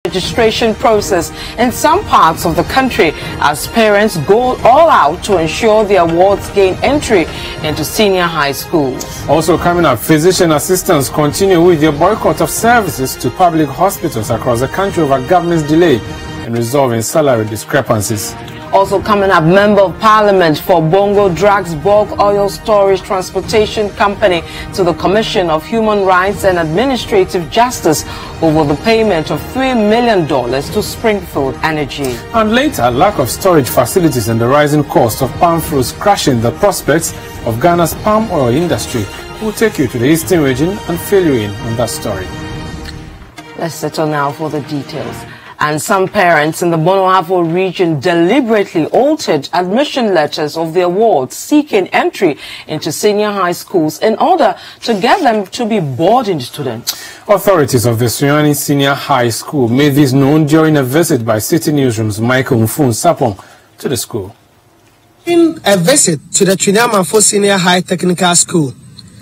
registration process in some parts of the country as parents go all out to ensure their wards gain entry into senior high schools. Also coming up, physician assistants continue with their boycott of services to public hospitals across the country over government's delay in resolving salary discrepancies. Also coming up, Member of Parliament for Bongo drags bulk oil storage transportation company to the Commission of Human Rights and Administrative Justice over the payment of $3 million to Springfield Energy. And later, lack of storage facilities and the rising cost of palm fruits crashing the prospects of Ghana's palm oil industry. We'll take you to the Eastern region and fill you in on that story. Let's settle now for the details. And some parents in the Bono-Ahafo region deliberately altered admission letters of their wards seeking entry into senior high schools in order to get them to be boarding students. Authorities of the Sunyani Senior High School made this known during a visit by Citi Newsroom's Michael Mfun Sapong to the school. In a visit to the Trinamafo Senior High Technical School,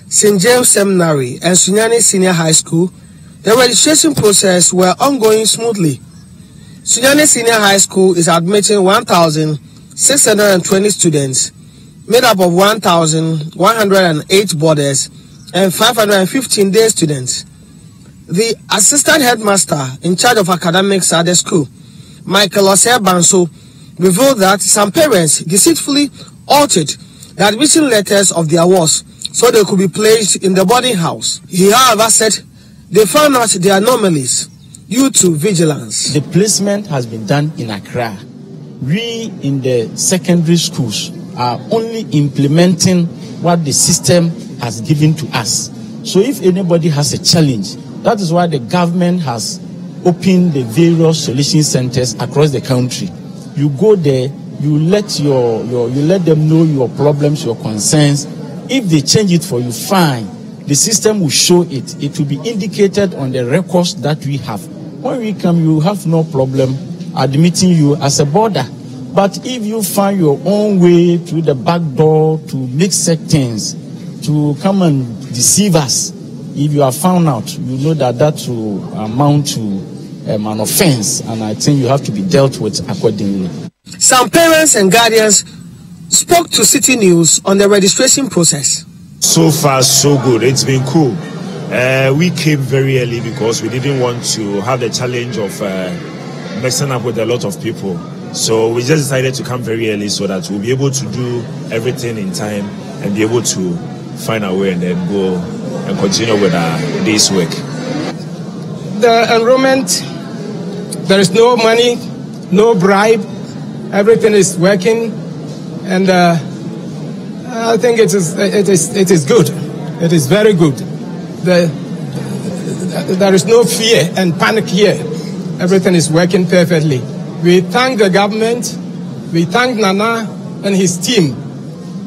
St. James Seminary and Sunyani Senior High School, the registration process were ongoing smoothly. Sunyani Senior High School is admitting 1,620 students, made up of 1,108 boarders and 515 day students. The assistant headmaster in charge of academics at the school, Michael Osei Banso, revealed that some parents deceitfully altered the admission letters of their wards so they could be placed in the boarding house. He, however, said they found out the anomalies due to vigilance. The placement has been done in Accra. We in the secondary schools are only implementing what the system has given to us. So if anybody has a challenge, that is why the government has opened the various solution centers across the country. You go there, you let you let them know your problems, your concerns. If they change it for you, fine. The system will show it. It will be indicated on the records that we have. When we come, you have no problem admitting you as a boarder. But if you find your own way through the back door to make things, to come and deceive us, if you are found out, you know that that will amount to an offense, and I think you have to be dealt with accordingly. Some parents and guardians spoke to Citi News on the registration process. So far, so good. It's been cool. We came very early because we didn't want to have the challenge of messing up with a lot of people. So we just decided to come very early so that we'll be able to do everything in time and be able to find our way and then go and continue with our day's work. The enrollment, there is no money, no bribe, everything is working, and I think it is good. It is very good. There is no fear and panic here. Everything is working perfectly. We thank the government, we thank Nana and his team.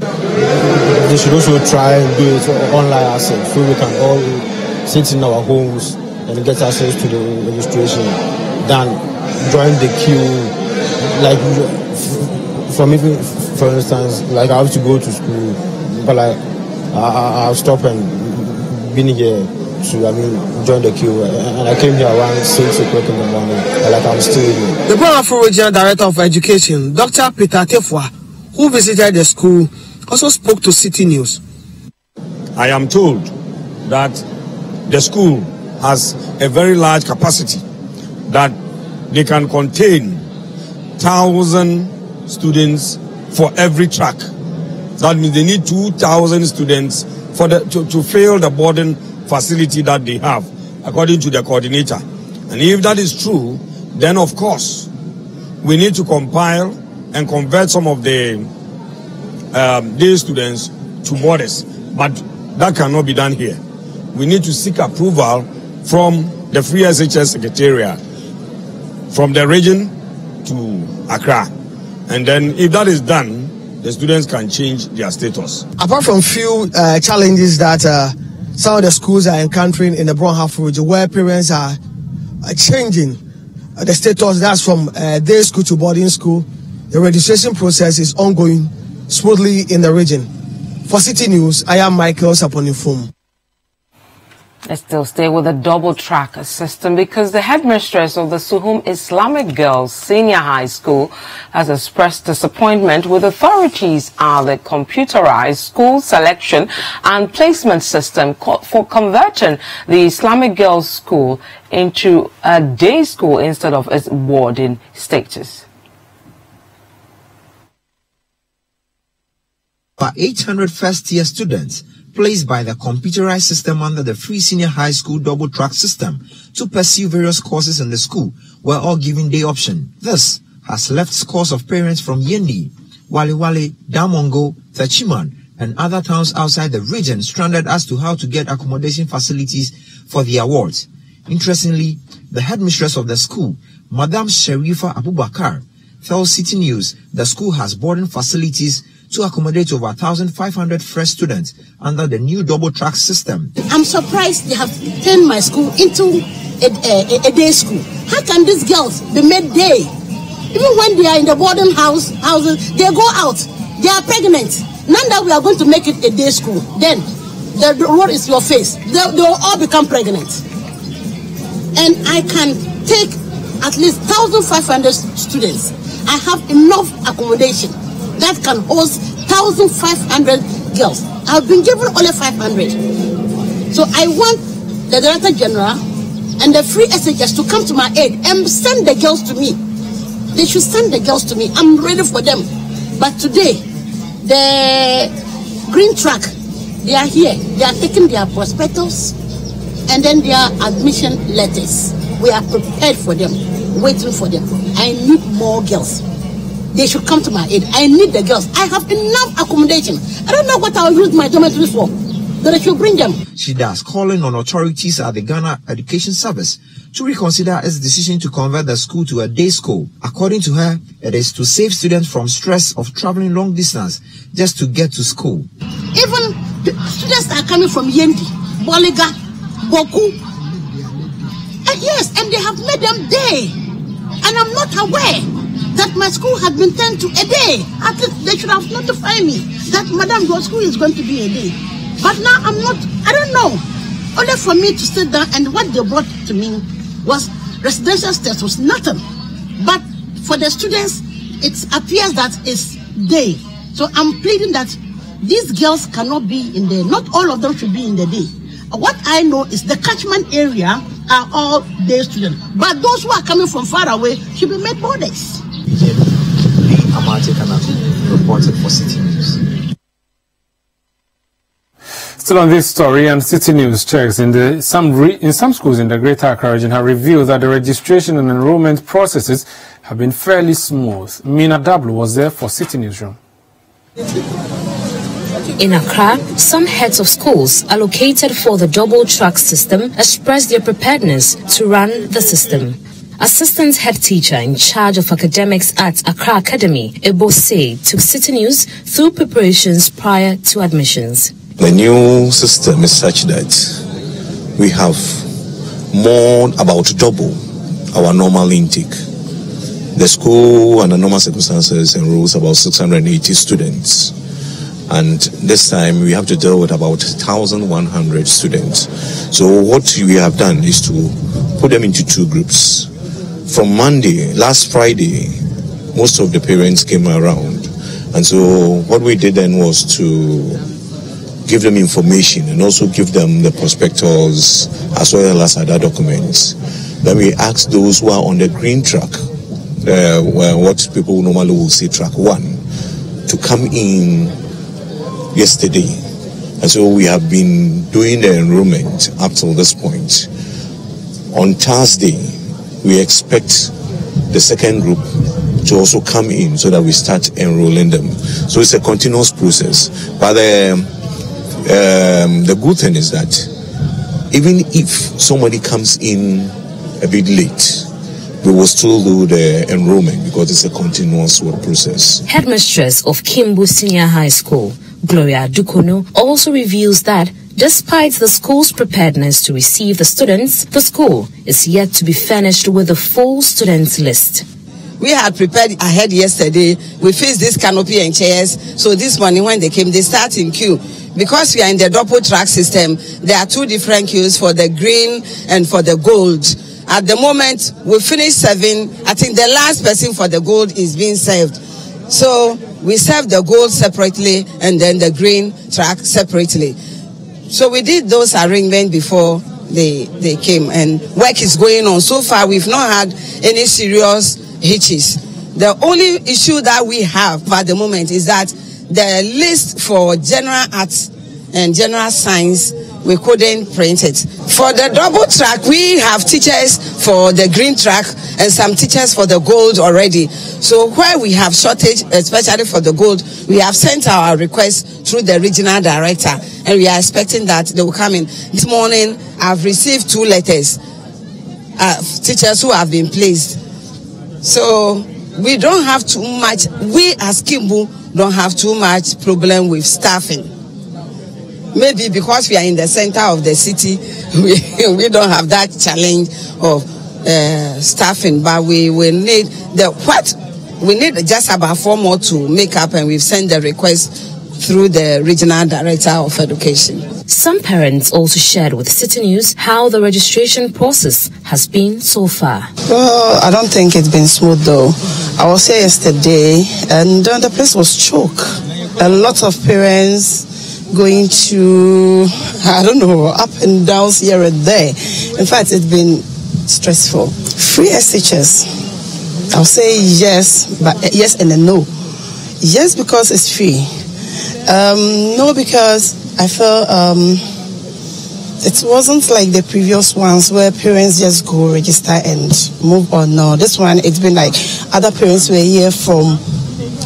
They should also try and do it online ourselves so we can all sit in our homes and get access to the registration than join the queue. Like from even, for instance, like I have to go to school, but like I'll stop and been here to join the queue, and I came here around 6 o'clock in the morning, and like I'm still here. The Bono-Ahafo Regional Director of Education, Dr. Peter Tefua, who visited the school, also spoke to Citi News. I am told that the school has a very large capacity, that they can contain 1,000 students for every track. That means they need 2,000 students for to fill the boarding facility that they have, according to the coordinator. And if that is true, then of course we need to compile and convert some of the day students to boarders. But that cannot be done here. We need to seek approval from the Free SHS Secretariat, from the region to Accra. And then if that is done, the students can change their status. Apart from few challenges that some of the schools are encountering in the Bono-Ahafo region, where parents are changing the status, that's from day school to boarding school, the registration process is ongoing smoothly in the region. For Citi News, I am Michael Saponifum. Let's still stay with the double track system because the headmistress of the Suhum Islamic Girls Senior High School has expressed disappointment with authorities at the computerized school selection and placement system for converting the Islamic Girls School into a day school instead of its boarding status. For 800 first-year students placed by the computerized system under the free senior high school double track system to pursue various courses in the school were all given day option. This has left scores of parents from Yendi, Waliwali, Damongo, Tachiman, and other towns outside the region stranded as to how to get accommodation facilities for the awards. Interestingly, the headmistress of the school, Madam Sharifa Abubakar, tells Citi News the school has boarding facilities to accommodate over 1,500 fresh students under the new double-track system. I'm surprised they have turned my school into a day school. How can these girls be made day? Even when they are in the boarding houses, they go out. They are pregnant. Now that we are going to make it a day school, then the road is your face. They will all become pregnant. And I can take at least 1,500 students. I have enough accommodation that can host 1,500 girls. I've been given only 500. So I want the Director General and the free SHS to come to my aid and send the girls to me. They should send the girls to me. I'm ready for them. But today, the green track, they are here. They are taking their prospectus and then their admission letters. We are prepared for them, waiting for them. I need more girls. They should come to my aid. I need the girls. I have enough accommodation. I don't know what I'll use my dormitories for. But I should bring them. She does calling on authorities at the Ghana Education Service to reconsider its decision to convert the school to a day school. According to her, it is to save students from stress of traveling long distance just to get to school. Even the students are coming from Yendi, Boliga, Boku. Yes, and they have made them day. And I'm not aware that my school had been turned to a day. At least they should have notified me that, Madam, your school is going to be a day. But now I don't know. Only for me to sit down, and what they brought to me was residential status, was nothing. But for the students, it appears that it's day. So I'm pleading that these girls cannot be in the, not all of them should be in the day. What I know is the catchment area are all day students. But those who are coming from far away should be made boarders. Reported for Citi News. Still on this story, and Citi News checks in some schools in the Greater Accra region have revealed that the registration and enrollment processes have been fairly smooth. Mina Dablu was there for Citi Newsroom. In Accra, some heads of schools allocated for the double-track system expressed their preparedness to run the system. Assistant head teacher in charge of academics at Accra Academy, Ebo Say, took Citi News through preparations prior to admissions. The new system is such that we have about double our normal intake. The school under normal circumstances enrolls about 680 students. And this time we have to deal with about 1,100 students. So what we have done is to put them into two groups. From Monday, last Friday, most of the parents came around. And so what we did then was to give them information and also give them the prospectus as well as other documents. Then we asked those who are on the green track, what people normally will say track 1, to come in yesterday. And so we have been doing the enrollment up till this point. On Thursday, we expect the second group to also come in so that we start enrolling them. So it's a continuous process. But the good thing is that even if somebody comes in a bit late, we will still do the enrollment because it's a continuous work process. Headmistress of Kimbu Senior High School, Gloria Dukono, also reveals that despite the school's preparedness to receive the students, the school is yet to be furnished with a full students list. We had prepared ahead yesterday. We fixed this canopy and chairs. So this morning when they came, they start in queue. because we are in the double track system, there are two different queues for the green and for the gold. At the moment, we finished serving. I think the last person for the gold is being served. So we serve the gold separately and then the green track separately. So we did those arrangements before they came, and work is going on. So far, we've not had any serious hitches. The only issue that we have at the moment is that the list for general arts and general science, we couldn't print it. For the double track, we have teachers for the green track and some teachers for the gold already. So where we have shortage, especially for the gold, we have sent our request through the regional director, and we are expecting that they will come in. This morning, I've received 2 letters, teachers who have been placed. So we don't have too much, we as Kimbu don't have too much problem with staffing. Maybe because we are in the center of the city, we don't have that challenge of staffing, but we will need we need just about 4 more to make up, and we've sent the request through the regional director of education. Some parents also shared with Citi News how the registration process has been so far. Well, I don't think it's been smooth though. I was here yesterday and the place was choked. A lot of parents going to, I don't know, up and down here and there. In fact, it's been stressful. Free SHS. I'll say yes, but yes and a no. Yes, because it's free. No, because I felt it wasn't like the previous ones where parents just go register and move on. No, this one, it's been like other parents were here from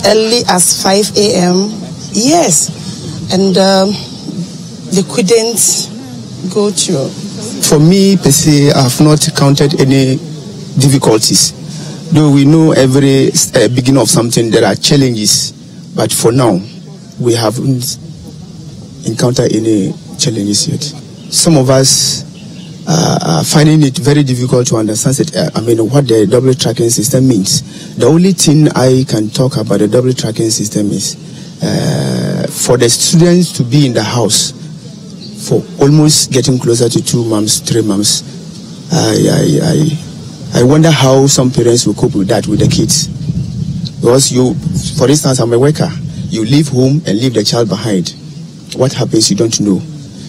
early as 5 a.m. Yes. And they couldn't go through. For me, per se, I have not encountered any difficulties. Though we know every beginning of something there are challenges, but for now, we haven't encountered any challenges yet. Some of us are finding it very difficult to understand what the double tracking system means. The only thing I can talk about the double tracking system is for the students to be in the house for almost getting closer to 2 months, 3 months. I wonder how some parents will cope with that with the kids. Because for instance, I'm a worker. You leave home and leave the child behind. What happens, you don't know.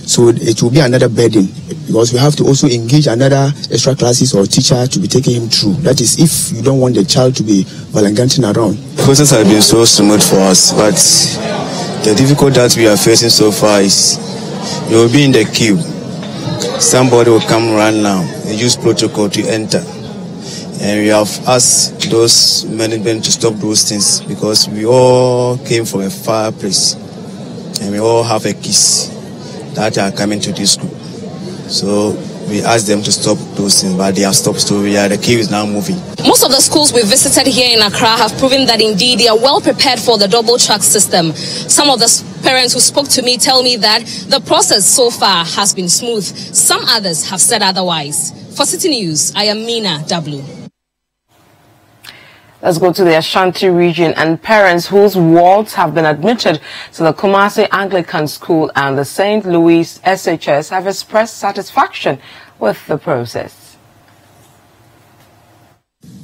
So it will be another burden, because we have to also engage another extra classes or teacher to be taking him through. That is, if you don't want the child to be gallivanting around. The process has been so smooth for us, but the difficulty that we are facing so far is you will be in the queue. Somebody will come run now and use protocol to enter. And we have asked those management to stop those things, because we all came from a far place and we all have a kiss that are coming to this school. So we asked them to stop those things, but they have stopped. So the queue is now moving. Most of the schools we visited here in Accra have proven that indeed they are well prepared for the double track system. Some of the parents who spoke to me tell me that the process so far has been smooth. Some others have said otherwise. For Citi News, I am Mina W. Let's go to the Ashanti region, and parents whose wards have been admitted to the Kumasi Anglican School and the St. Louis SHS have expressed satisfaction with the process.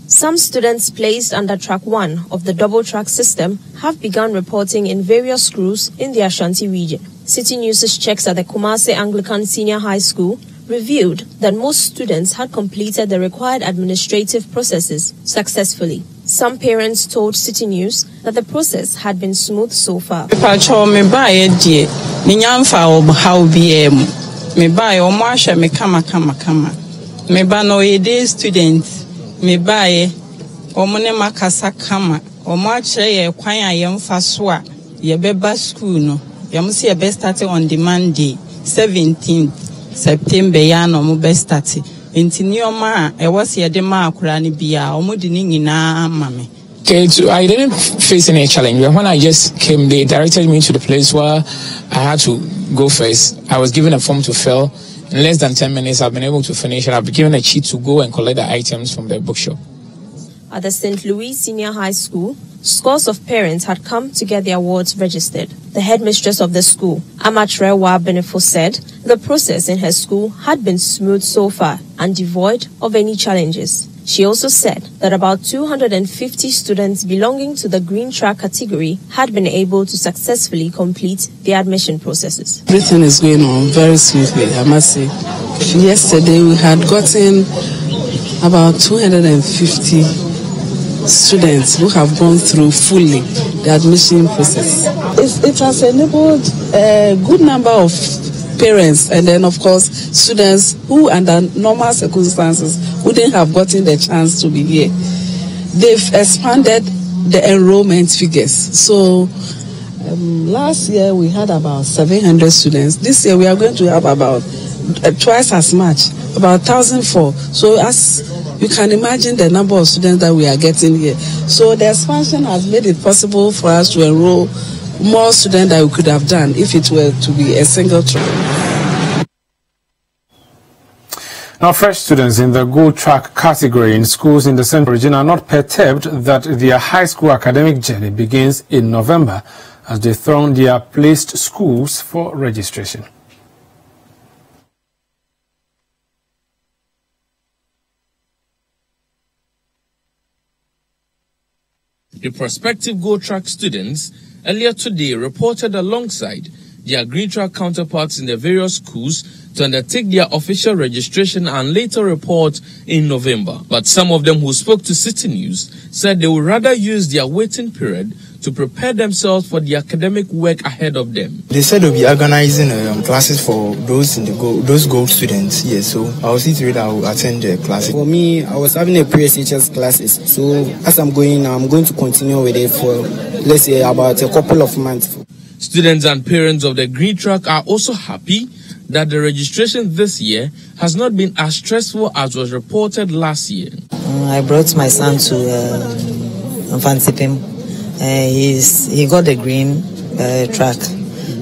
Some students placed under track 1 of the double track system have begun reporting in various schools in the Ashanti region. Citi News' checks at the Kumasi Anglican Senior High School revealed that most students had completed the required administrative processes successfully. Some parents told Citi News that the process had been smooth so far. On demand day 17th September ya no mo best start enti nioma e was ye de ma akura ni bia o mo di ni nyina mame. Okay, I didn't face any challenge. When I just came, they directed me to the place where I had to go first. I was given a form to fill. In less than 10 minutes, I've been able to finish it. I've been given a sheet to go and collect the items from the bookshop. At the St. Louis Senior High School, scores of parents had come to get their awards registered. The headmistress of the school, Amatrewa Benefo, said the process in her school had been smooth so far and devoid of any challenges. She also said that about 250 students belonging to the green track category had been able to successfully complete the admission processes. Everything is going on very smoothly, I must say. Yesterday we had gotten about 250 students who have gone through fully the admission process. It has enabled a good number of parents and then of course students who under normal circumstances wouldn't have gotten the chance to be here. They've expanded the enrollment figures. So last year we had about 700 students. This year we are going to have about twice as much, about 1,004. So as you can imagine the number of students that we are getting here. So the expansion has made it possible for us to enroll more students than we could have done if it were to be a single track. Now, fresh students in the gold track category in schools in the Central Region are not perturbed that their high school academic journey begins in November as they throng their placed schools for registration. The prospective gold track students earlier today reported alongside their green track counterparts in the various schools to undertake their official registration and later report in November. But some of them who spoke to Citi News said they would rather use their waiting period to prepare themselves for the academic work ahead of them. They said they'll be organizing classes for those gold students. Yes, so I will see to it. I will attend the classes. For me, I was having a pre-teachers classes. So as I'm going to continue with it for, let's say, about a couple of months. Students and parents of the green track are also happy that the registration this year has not been as stressful as was reported last year. I brought my son to Fansipim. He got the green track,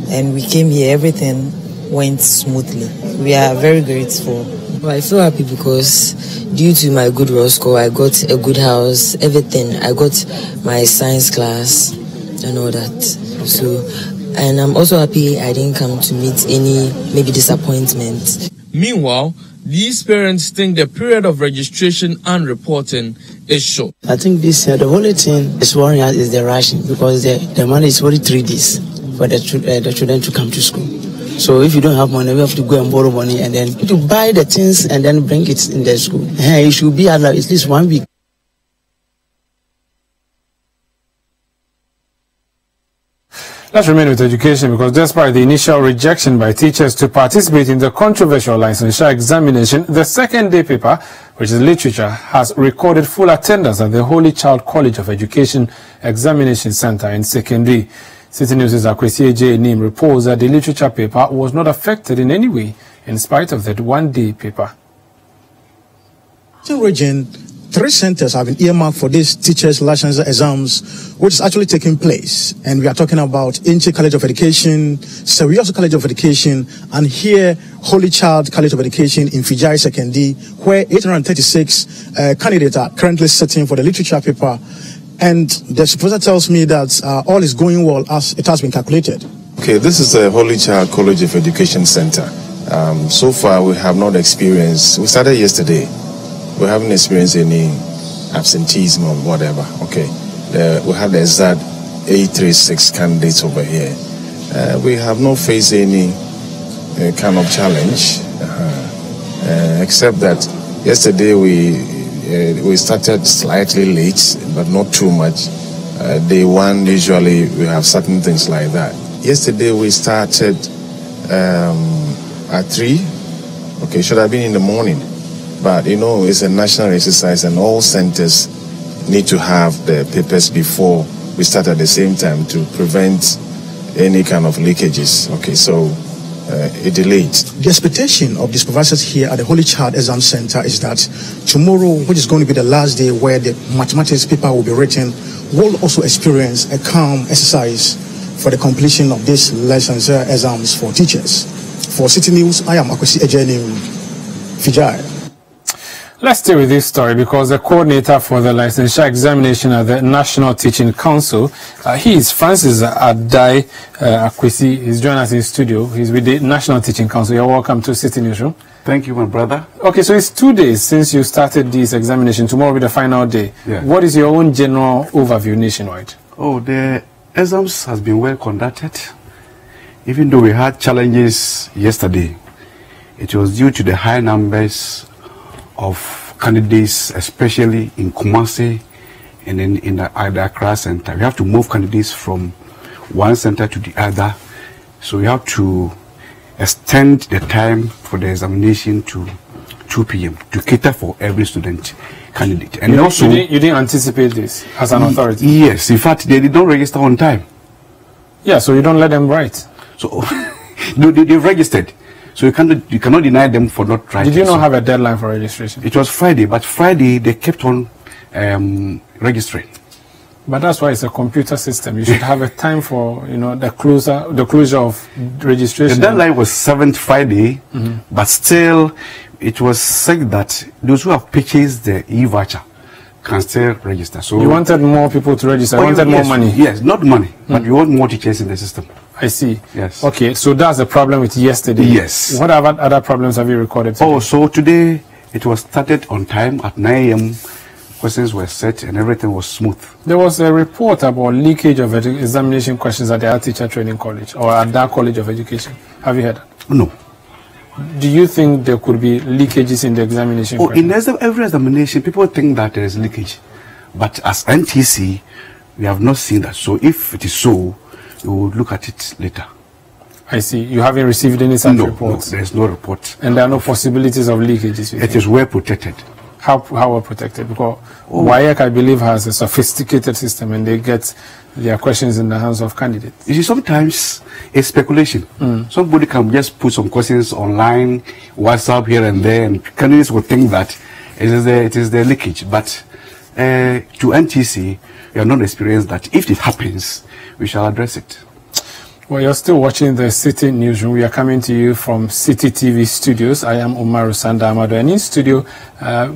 and we came here. Everything went smoothly. We are very grateful. I feel happy because due to my good raw score, I got a good house, everything. I got my science class and all that. So, and I'm also happy I didn't come to meet any maybe disappointment. Meanwhile, these parents think the period of registration and reporting is short. I think this year the only thing is worrying us is the rushing because the money is only 3 days for the children to come to school. So if you don't have money, we have to go and borrow money and then to buy the things and then bring it in the school. It should be at least 1 week. Let's remain with education because despite the initial rejection by teachers to participate in the controversial licensure examination, the second day paper, which is literature, has recorded full attendance at the Holy Child College of Education Examination Center in Secondary. Citi News' Akwesi J. Nim reports that the literature paper was not affected in any way in spite of that one-day paper. In region, 3 centers have been earmarked for these teachers' licensure exams, which is actually taking place. And we are talking about Inche College of Education, Serioso College of Education, and here, Holy Child College of Education in Fijai Secondary, where 836 candidates are currently sitting for the literature paper. And the supervisor tells me that all is going well as it has been calculated. Okay, this is the Holy Child College of Education Center. So far, we have not experienced, we started yesterday. We haven't experienced any absenteeism or whatever. Okay, we have the exact 836 candidates over here. We have not faced any kind of challenge, except that yesterday we started slightly late, but not too much. Day one, usually we have certain things like that. Yesterday we started at 3. Okay, should have been in the morning. But, you know, it's a national exercise and all centers need to have the papers before we start at the same time to prevent any kind of leakages. Okay, so it delayed. The expectation of the supervisors here at the Holy Child Exam Center is that tomorrow, which is going to be the last day where the mathematics paper will be written, will also experience a calm exercise for the completion of these licensure exams for teachers. For Citi News, I am Akwesi Ejeni, Fijai. Let's stay with this story because the coordinator for the licensure examination at the National Teaching Council, he is Francis Adai Akwesi. He's joining us in studio. He's with the National Teaching Council. You're welcome to Citi Newsroom. Thank you, my brother. Okay, so it's 2 days since you started this examination. Tomorrow will be the final day. Yeah. What is your own general overview nationwide? Oh, the exams has been well conducted. Even though we had challenges yesterday, it was due to the high numbers of candidates, especially in Kumasi and in the Accra Center. We have to move candidates from one center to the other. So we have to extend the time for the examination to 2 p.m. to cater for every student candidate. And you also, you didn't anticipate this as an authority? Yes, in fact, they don't register on time. Yeah, so you don't let them write. So they've registered. So you cannot deny them for not writing. Did you not have a deadline for registration? It was Friday, but Friday they kept on registering. But that's why it's a computer system. You should have a time for, you know, the closure of registration. The deadline was 7th Friday, but still it was said that those who have purchased the e-voucher can still register. So you wanted more people to register. You wanted more money. Yes, not money, but you want more teachers in the system. I see. Yes. Okay, so that's the problem with yesterday. Yes. What other problems have you recorded today? Oh, so today it was started on time at 9 a.m. Questions were set and everything was smooth. There was a report about leakage of examination questions at the Art Teacher Training College or at that College of Education. Have you heard that? No. Do you think there could be leakages in the examination questions? In every examination, people think that there is leakage. But as NTC, we have not seen that. So if it is so, we will look at it later. I see. You haven't received any such reports? No, there is no report. And there are no possibilities of leakages? It is well protected. How well protected? Because WAEC, I believe, has a sophisticated system and they get their questions in the hands of candidates. You see, sometimes it's speculation. Somebody can just put some questions online, WhatsApp here and there, and candidates will think that it is the leakage. But to NTC, we are not experienced that if it happens, we shall address it. Well, you're still watching the Citi Newsroom. We are coming to you from Citi TV studios. I am Umaru Sanda Amado, and in studio,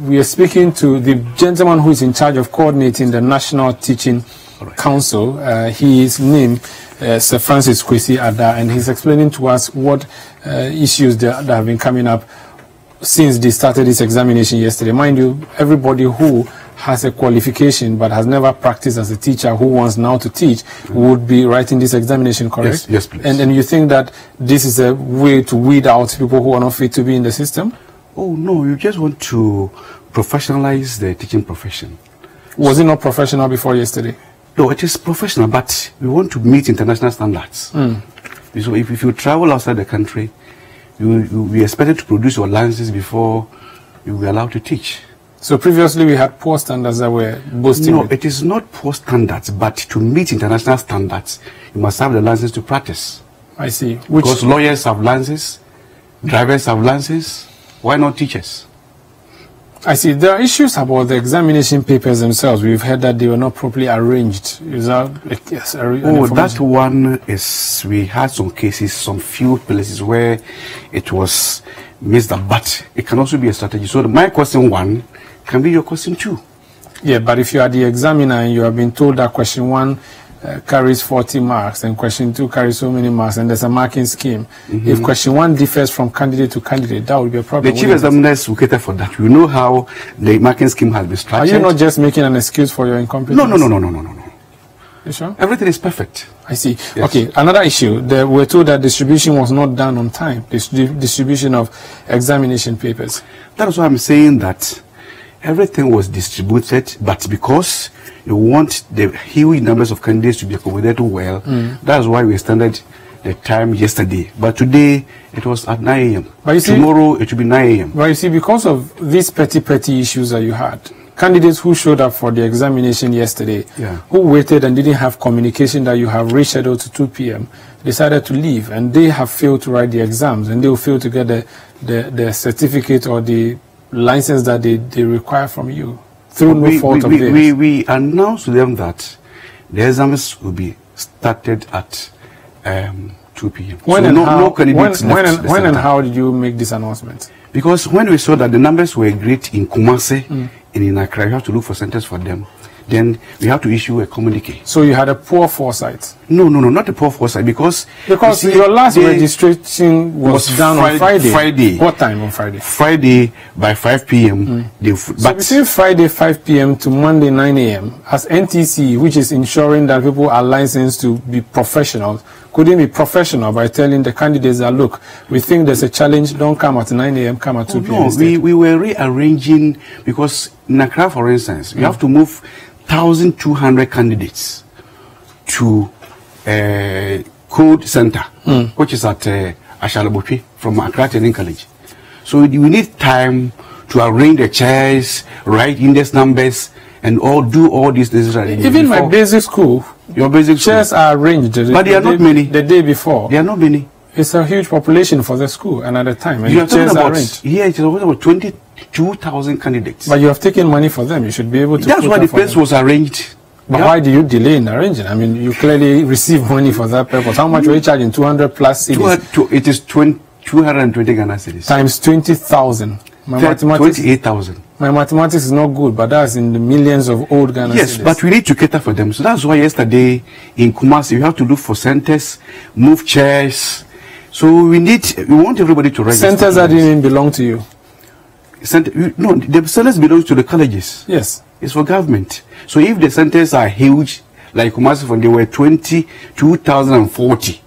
we are speaking to the gentleman who is in charge of coordinating the National Teaching Council. His name is Sir Francis Kwesi Ada, and he's explaining to us what issues that have been coming up since they started this examination yesterday. Mind you, everybody who has a qualification but has never practiced as a teacher who wants now to teach would be writing this examination, correct? Yes, please. And you think that this is a way to weed out people who are not fit to be in the system? Oh, no, you just want to professionalize the teaching profession. Was it not professional before yesterday? No, it is professional, but we want to meet international standards. So if you travel outside the country, you be expected to produce your licenses before you were allowed to teach. So previously we had poor standards that were boasting. No, it is not poor standards, but to meet international standards, you must have the license to practice. I see. Because lawyers have licenses, drivers have licenses, why not teachers? I see. There are issues about the examination papers themselves. We've heard that they were not properly arranged. Is that that one is, we had some cases, some few places where it was missed, but it can also be a strategy. So my question 1 can be your question 2. Yeah, but if you are the examiner and you have been told that question 1 carries 40 marks and question 2 carries so many marks and there's a marking scheme, if question 1 differs from candidate to candidate, that would be a problem. The chief examiners will cater for that. We know how the marking scheme has been structured. Are you not just making an excuse for your incompetence? No. You sure? Everything is perfect. I see. Yes. Okay, another issue. We're told that distribution was not done on time. Distribution of examination papers. That is why I'm saying that everything was distributed, but because you want the huge numbers of candidates to be accommodated well, that's why we extended the time yesterday. But today, it was at 9 a.m. But you see, tomorrow, it will be 9 a.m. But you see, because of these petty issues that you had, candidates who showed up for the examination yesterday, who waited and didn't have communication that you have rescheduled to 2 p.m., decided to leave, and they have failed to write the exams, and they will fail to get the certificate or the license that they require from you through no fault of theirs. We announced to them that the exams will be started at 2 p.m. When and how did you make this announcement? Because when we saw that the numbers were great in Kumasi and in Accra, we have to look for centers for them. Then we have to issue a communique. So you had a poor foresight? No, not a poor foresight, because your last registration was done on Friday. What time on Friday? Friday by 5 p.m. So between Friday 5 p.m. to Monday 9 a.m. as NTC, which is ensuring that people are licensed to be professionals, couldn't be professional by telling the candidates that, look, we think there's a challenge, don't come at 9 a.m., come at 2 p.m. No, we were rearranging, because in Accra, for instance, we have to move 1,200 candidates to Code Center, which is at Ashalabotwe from Accra Training College. So we need time to arrange the chairs, write index numbers, and do all these necessary. Even my basic school, your basic chairs are arranged, but there are not many. The day before, there are not many. It's a huge population for the school, and at the time, and you are chairs talking are about, arranged. Yeah, it's about 22,000 candidates. But you have taken money for them. You should be able to. That's why the place was arranged. But why do you delay in arranging? I mean, you clearly receive money for that purpose. How much were you charging? 200 plus cedis? It is 220 Ghana cedis. Times 20,000. 28,000. My mathematics is not good, but that's in the millions of old Ghana Yes, cedis. but we need to cater for them. So that's why yesterday in Kumasi, we have to look for centers, move chairs. So we want everybody to register. Centers that didn't even belong to you? No, the centers belong to the colleges. Yes. It's for government. So if the centers are huge, like Kumasi, they were 22,040.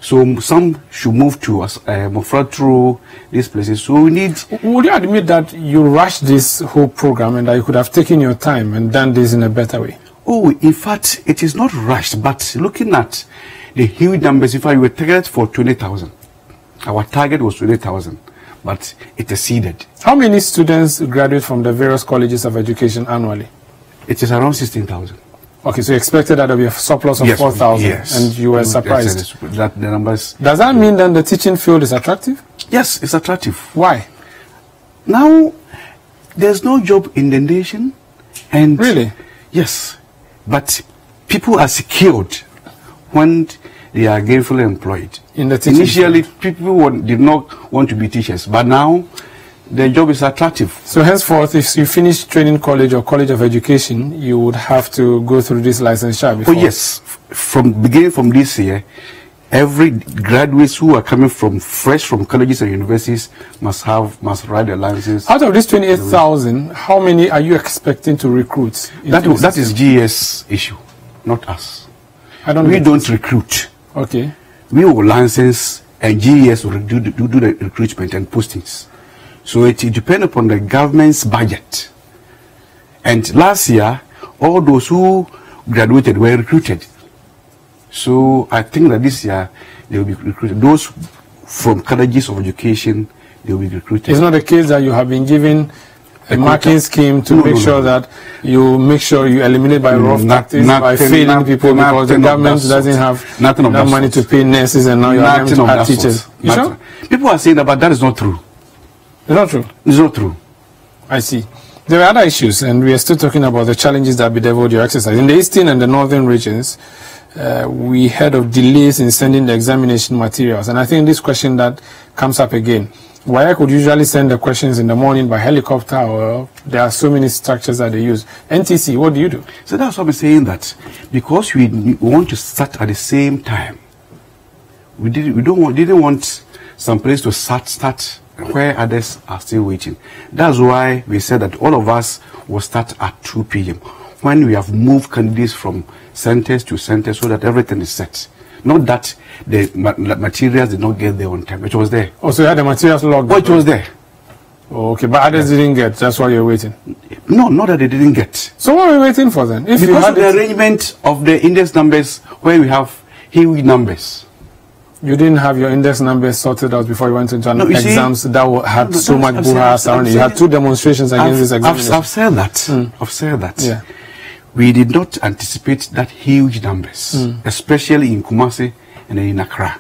So some should move to Mofra through these places. So we need. Would you admit that you rushed this whole program and that you could have taken your time and done this in a better way? Oh, in fact, it is not rushed, but looking at the huge numbers, in fact, we were targeted for 20,000. Our target was 20,000, but it exceeded. How many students graduate from the various colleges of education annually? It is around 16,000. Okay, so you expected that there would be a surplus of 4,000, and you were surprised. That the numbers. Does that mean then the teaching field is attractive? Yes, it's attractive. Why? Now, there's no job in the nation, and really, yes, but people are secured when they are gainfully employed. In the teaching Initially, people did not want to be teachers, but now the job is attractive. So henceforth, if you finish training college or college of education, you would have to go through this licensure before. Oh yes, beginning from this year, every graduates who are coming fresh from colleges and universities must write their licenses. Out of this 28,000, how many are you expecting to recruit? That is GS issue, not us. We don't recruit. Okay. We will license, and GES will do the recruitment and postings. So it depends upon the government's budget. And last year, all those who graduated were recruited. So I think that this year they will be recruited. Those from colleges of education, they will be recruited. It's not the case that you have been given a marking scheme to make sure that you eliminate by rough tactics, by failing people because the government doesn't have enough money to pay nurses and now you're having to add teachers. You sure? People are saying that, but that is not true. It's not true? It's not true. I see. There are other issues, and we are still talking about the challenges that bedeviled your exercise. In the eastern and the northern regions, we heard of delays in sending the examination materials, and I think this question that comes up again. Why I could usually send the questions in the morning by helicopter, or there are so many structures that they use. NTC, what do you do? So that's what I'm saying, that because we want to start at the same time, we didn't want some place to start where others are still waiting. That's why we said that all of us will start at 2 p.m. when we have moved candidates from centers to centers so that everything is set. Not that the materials did not get there on time. It was there. Oh, so you had the materials logged? Oh, it was there. Oh, okay, but others didn't get. That's why you're waiting. No, not that they didn't get. So what are we waiting for then? If because of the arrangement of the index numbers where we have huge numbers. You didn't have your index numbers sorted out before you went into exams that had so much brouhaha surrounding. You had 2 demonstrations against this examination. I've said that. I've said that. Yeah. We did not anticipate that huge numbers, especially in Kumasi and in Accra.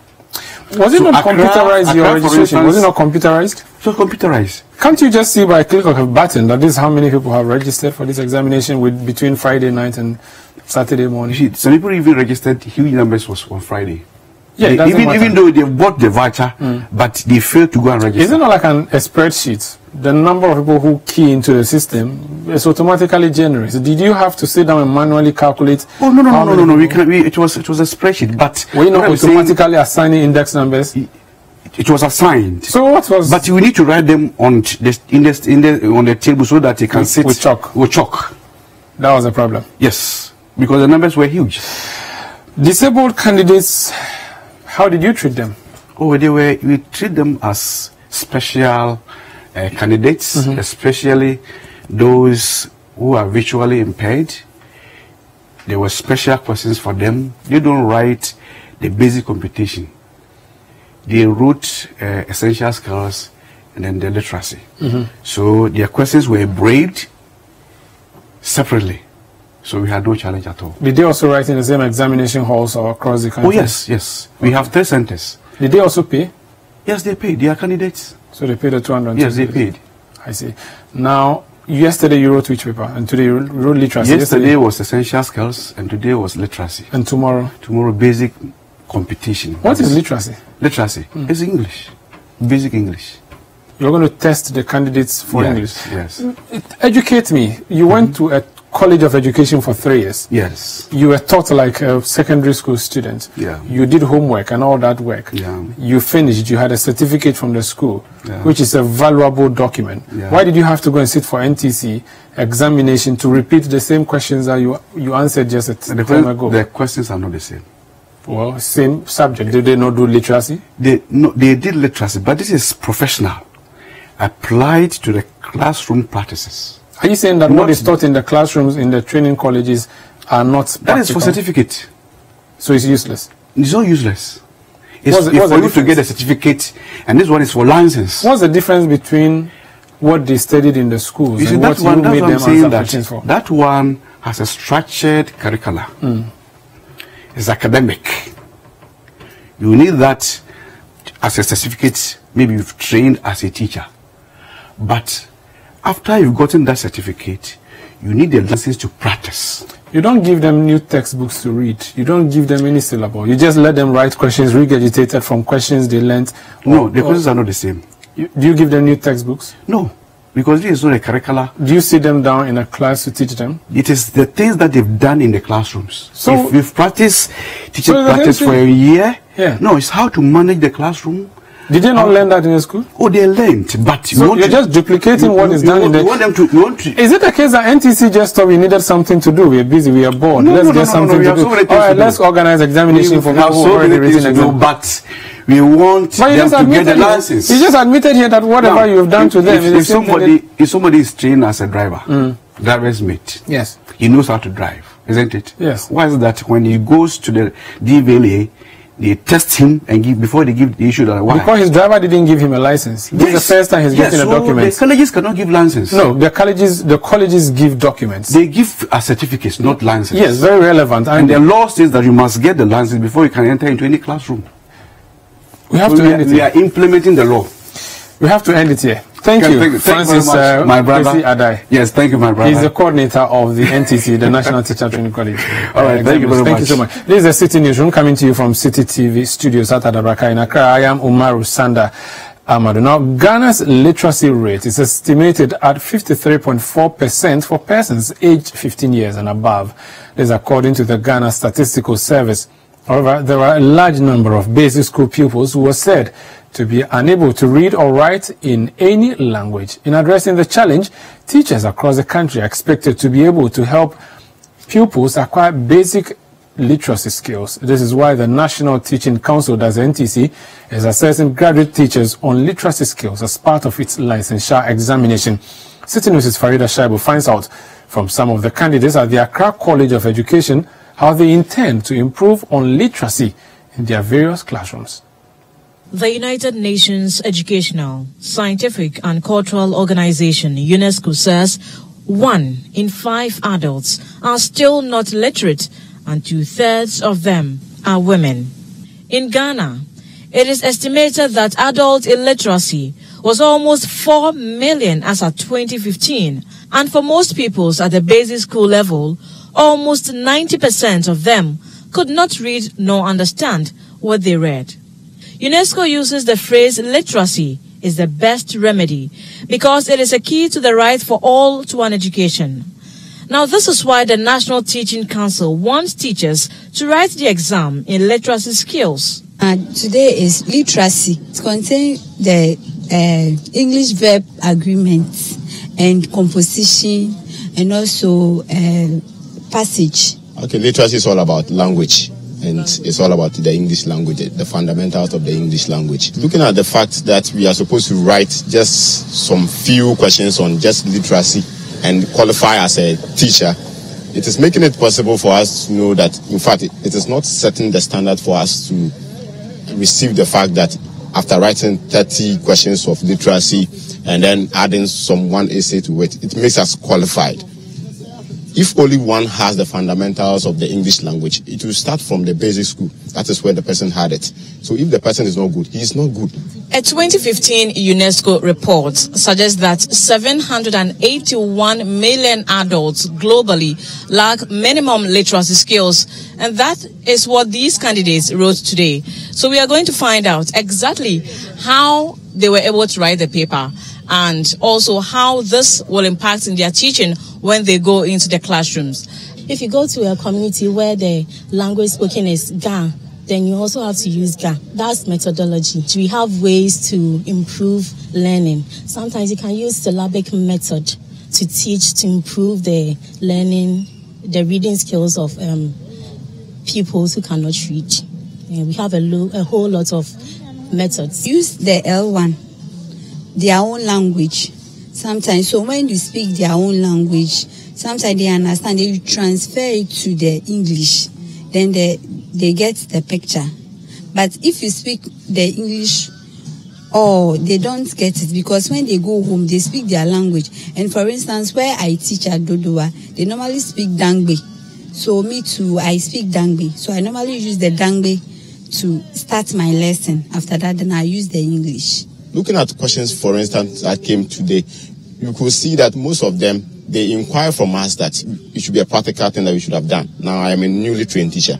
Was it not computerized, your registration? Was it not computerized? It was computerized. Can't you just see by a click of a button that this is how many people have registered for this examination between Friday night and Saturday morning? Some people even registered, huge numbers was on Friday. Yeah, even though they bought the voucher, but they failed to go and register. Is it not like a spreadsheet? The number of people who key into the system is automatically generated. Did you have to sit down and manually calculate? Oh no. It was a spreadsheet, but were you not automatically assigning index numbers? It was assigned. So what was? But we need to write them on the table so that they can sit with chalk. With chalk. That was a problem. Yes, because the numbers were huge. Disabled candidates, how did you treat them? Oh, we treat them as special candidates, especially those who are visually impaired. There were special questions for them. They don't write the basic computation. They wrote essential skills and then the literacy. So their questions were engraved separately. So we had no challenge at all. Did they also write in the same examination halls or across the country? Oh, yes. We have 3 centers. Did they also pay? Yes, they paid. They are candidates. So they paid the 200? Yes, they paid. I see. Now, yesterday you wrote which paper? And today you wrote literacy? Yesterday was essential skills and today was literacy. And tomorrow? Tomorrow, basic computation. What is literacy? Literacy is English. Basic English. You're going to test the candidates for English? Yes. Educate me. You went to a college of education for 3 years. Yes. You were taught like a secondary school student. Yeah. You did homework and all that work. Yeah. You finished. You had a certificate from the school, Yeah. which is a valuable document. Yeah. Why did you have to go and sit for NTC examination to repeat the same questions that you answered just a time ago? The questions are not the same. Well, same subject. Did they not do literacy? They did literacy, but this is professional, applied to the classroom practices. Are you saying that what is taught in the classrooms, in the training colleges, are not practical? That is for certificate. So it's useless? It's not useless. It's for you to get a certificate, and this one is for license. What's the difference between what they studied in the schools and what you made them assumptions for? That one has a structured curriculum. It's academic. You need that as a certificate. Maybe you've trained as a teacher. But after you've gotten that certificate, you need the license to practice. You don't give them new textbooks to read. You don't give them any syllable. You just let them write questions regurgitated from questions they learned. No, the questions are not the same. Do you give them new textbooks? No, because this is not a curricula. Do you sit them down in a class to teach them? It is the things that they've done in the classrooms. So if we've practiced teaching practice for a year, no, it's how to manage the classroom. Did they not learn that in the school? Oh, they learned, but so you're just duplicating what is done in the... You want them to... Is it the case that NTC just thought we needed something to do? We're busy, we are bored. Let's get something to do. All right, let's organize examination for people who already written exam. But we want them to get the license. You just admitted here that whatever you've done to them is if somebody is trained as a driver, driver's mate, yes, he knows how to drive, isn't it? Yes. Why is it that when he goes to the DVLA, they test him and before they give the issue that why? Because his driver didn't give him a license. This is the first time he's getting a document. The colleges cannot give license. No, the colleges give documents. They give a certificate, not license. Yes, very relevant. And the law says that you must get the license before you can enter into any classroom. We have to end it here. We are implementing the law. We have to end it here. Thank you, Francis, my brother. Adai. Yes, thank you, my brother. He's the coordinator of the NTC, the National Teacher Training College. All right, thank you very much. Thank you so much. This is the Citi Newsroom coming to you from Citi TV studios at Adabraka in Accra. I am Umaru Sanda Amadu. Now, Ghana's literacy rate is estimated at 53.4% for persons aged 15 years and above. This is according to the Ghana Statistical Service. However, there are a large number of basic school pupils who were said to be unable to read or write in any language. In addressing the challenge, teachers across the country are expected to be able to help pupils acquire basic literacy skills. This is why the National Teaching Council, that's NTC, is assessing graduate teachers on literacy skills as part of its licensure examination. Citi News' Farida Shaibu finds out from some of the candidates at the Accra College of Education how they intend to improve on literacy in their various classrooms. The United Nations Educational, Scientific and Cultural Organization, UNESCO, says 1 in 5 adults are still not literate and 2/3 of them are women. In Ghana, it is estimated that adult illiteracy was almost 4 million as at 2015, and for most pupils at the basic school level, almost 90% of them could not read nor understand what they read. UNESCO uses the phrase literacy is the best remedy because it is a key to the right for all to an education. Now, this is why the National Teaching Council wants teachers to write the exam in literacy skills. Today is literacy. It contains the English verb agreements and composition and also passage. Okay, literacy is all about language. And it's all about the English language, the fundamentals of the English language. Looking at the fact that we are supposed to write just some few questions on just literacy and qualify as a teacher, it is making it possible for us to know that, in fact, it is not setting the standard for us to receive the fact that after writing 30 questions of literacy and then adding some one essay to it, it makes us qualified. If only one has the fundamentals of the English language, it will start from the basic school. That is where the person had it. So if the person is not good, he is not good. A 2015 UNESCO report suggests that 781 million adults globally lack minimum literacy skills, and that is what these candidates wrote today. So we are going to find out exactly how they were able to write the paper and also how this will impact in their teaching when they go into the classrooms. If you go to a community where the language spoken is Ga, then you also have to use Ga. That's methodology. We have ways to improve learning. Sometimes you can use syllabic method to teach, to improve the learning, the reading skills of pupils who cannot read. We have a whole lot of methods. Use the L1, their own language. Sometimes, so when you speak their own language, sometimes they understand, you transfer it to the English, then they get the picture. But if you speak the English, they don't get it, because when they go home, they speak their language. And for instance, where I teach at Dodowa, they normally speak Dangbe. So me too, I speak Dangbe. So I normally use the Dangbe to start my lesson. After that, then I use the English. Looking at questions, for instance, that came today, you could see that most of them, they inquire from us that it should be a practical thing that we should have done. Now, I am a newly trained teacher.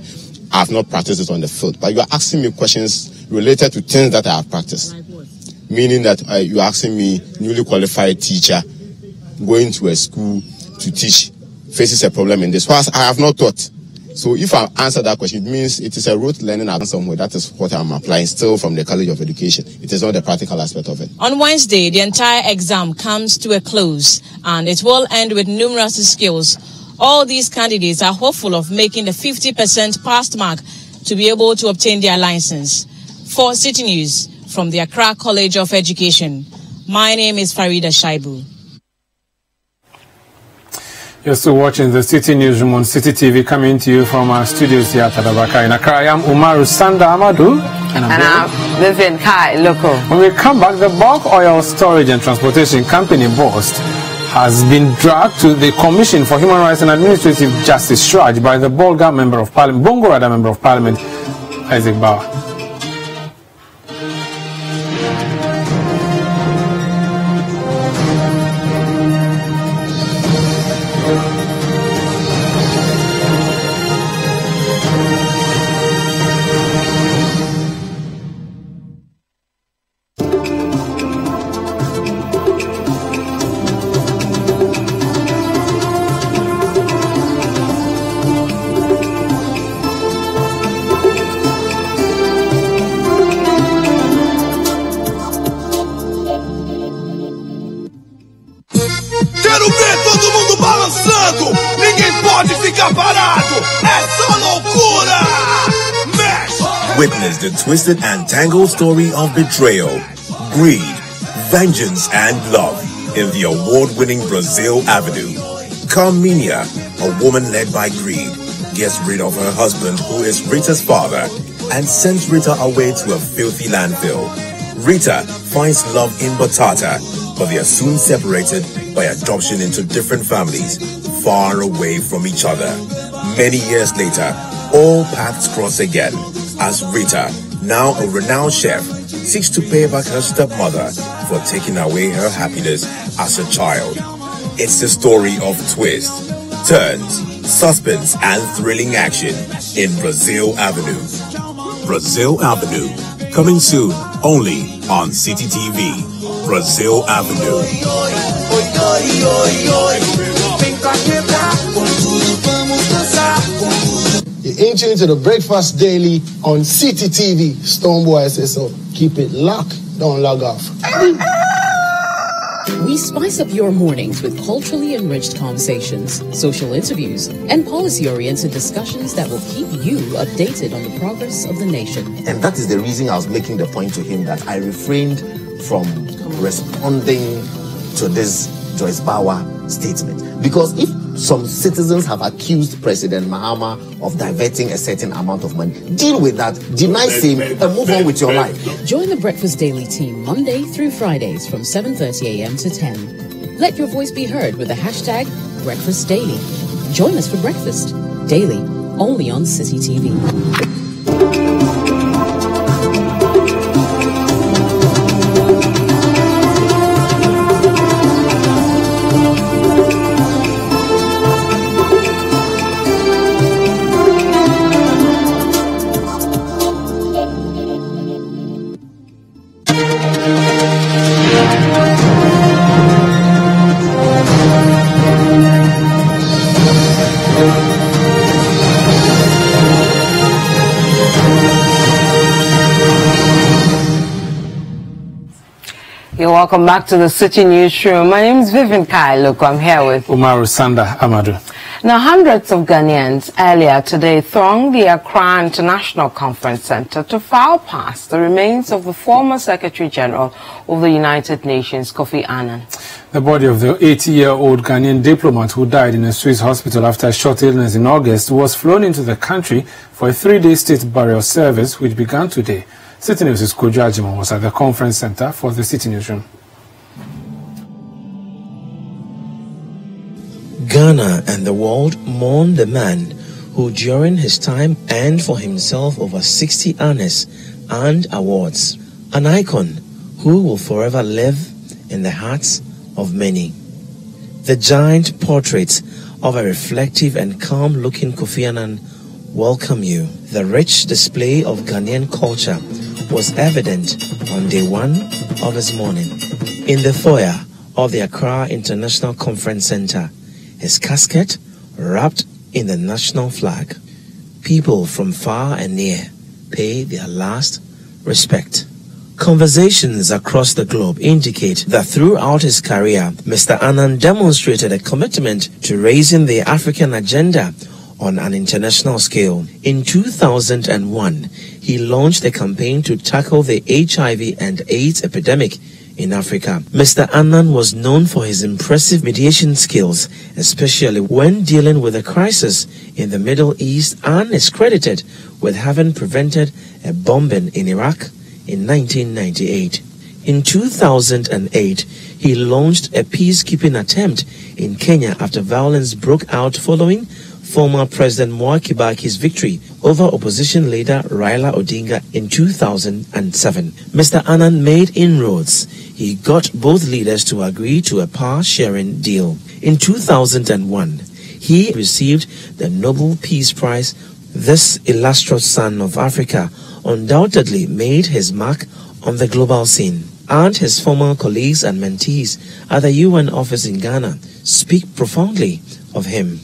I have not practiced it on the field. But you are asking me questions related to things that I have practiced. Meaning that you are asking me, newly qualified teacher, going to a school to teach, faces a problem in this. Whilst I have not taught. So if I answer that question, it means it is a rote learning somewhere. That is what I'm applying still from the College of Education. It is not the practical aspect of it. On Wednesday, the entire exam comes to a close, and it will end with numeracy skills. All these candidates are hopeful of making the 50% pass mark to be able to obtain their license. For Citi News, from the Accra College of Education, my name is Farida Shaibu. You're still watching the Citi Newsroom on Citi TV, coming to you from our studios here at Tadabaka in Accra. I am Umaru Sanda Amadou. And I'm Vivian Kai Loco. When we come back, the Bulk Oil Storage and Transportation Company BOST has been dragged to the Commission for Human Rights and Administrative Justice charged by the Bolga Member of Parliament, Bongorada Member of Parliament, Isaac Bauer. Witness the twisted and tangled story of betrayal, greed, vengeance, and love in the award-winning Brazil Avenue. Carminia, a woman led by greed, gets rid of her husband, who is Rita's father, and sends Rita away to a filthy landfill. Rita finds love in Batata, but they are soon separated by adoption into different families, far away from each other. Many years later, all paths cross again, as Rita, now a renowned chef, seeks to pay back her stepmother for taking away her happiness as a child. It's the story of twists, turns, suspense, and thrilling action in Brazil Avenue. Brazil Avenue. Coming soon, only on Citi TV. Brazil Avenue. You're entering into the Breakfast Daily on Citi TV. Stoneboy says so. Keep it locked. Don't log off. We spice up your mornings with culturally enriched conversations, social interviews, and policy-oriented discussions that will keep you updated on the progress of the nation. And that is the reason I was making the point to him that I refrained from responding to this Joyce Bauer statement. Because if some citizens have accused President Mahama of diverting a certain amount of money, deal with that, deny him, and move on with your life. Join the Breakfast Daily team Monday through Fridays from 7:30 a.m. to 10. Let your voice be heard with the hashtag Breakfast Daily. Join us for breakfast daily, only on Citi TV. You're welcome back to the Citi Newsroom. My name is Vivian Kailuk. I'm here with Umaru Sanda Amadou. Now, hundreds of Ghanaians earlier today thronged the Accra International Conference Center to file past the remains of the former Secretary General of the United Nations, Kofi Annan. The body of the 80-year-old Ghanaian diplomat who died in a Swiss hospital after a short illness in August was flown into the country for a 3-day state burial service which began today. Citi News' Kojo Ajima was at the conference center for the Citi Newsroom. Ghana and the world mourn the man who during his time earned for himself over 60 honors and awards. An icon who will forever live in the hearts of many. The giant portrait of a reflective and calm-looking Kofi Annan welcome you. The rich display of Ghanaian culture was evident on day one of his mourning. In the foyer of the Accra International Conference Center, his casket wrapped in the national flag. People from far and near pay their last respect. Conversations across the globe indicate that throughout his career, Mr. Annan demonstrated a commitment to raising the African agenda on an international scale. In 2001, he launched a campaign to tackle the HIV and AIDS epidemic in Africa. Mr. Annan was known for his impressive mediation skills, especially when dealing with a crisis in the Middle East, and is credited with having prevented a bombing in Iraq in 1998. In 2008, he launched a peacekeeping attempt in Kenya after violence broke out following former President Mwai Kibaki's victory over opposition leader Raila Odinga in 2007. Mr. Annan made inroads. He got both leaders to agree to a power-sharing deal. In 2001, he received the Nobel Peace Prize. This illustrious son of Africa undoubtedly made his mark on the global scene. And his former colleagues and mentees at the UN office in Ghana speak profoundly of him.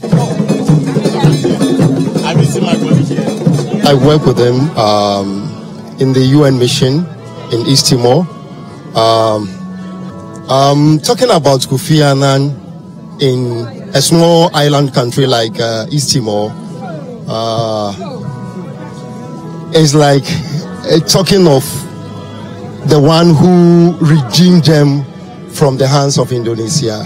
I work with him in the UN mission in East Timor. Talking about Kofi Annan in a small island country like East Timor is like talking of the one who redeemed them from the hands of Indonesia.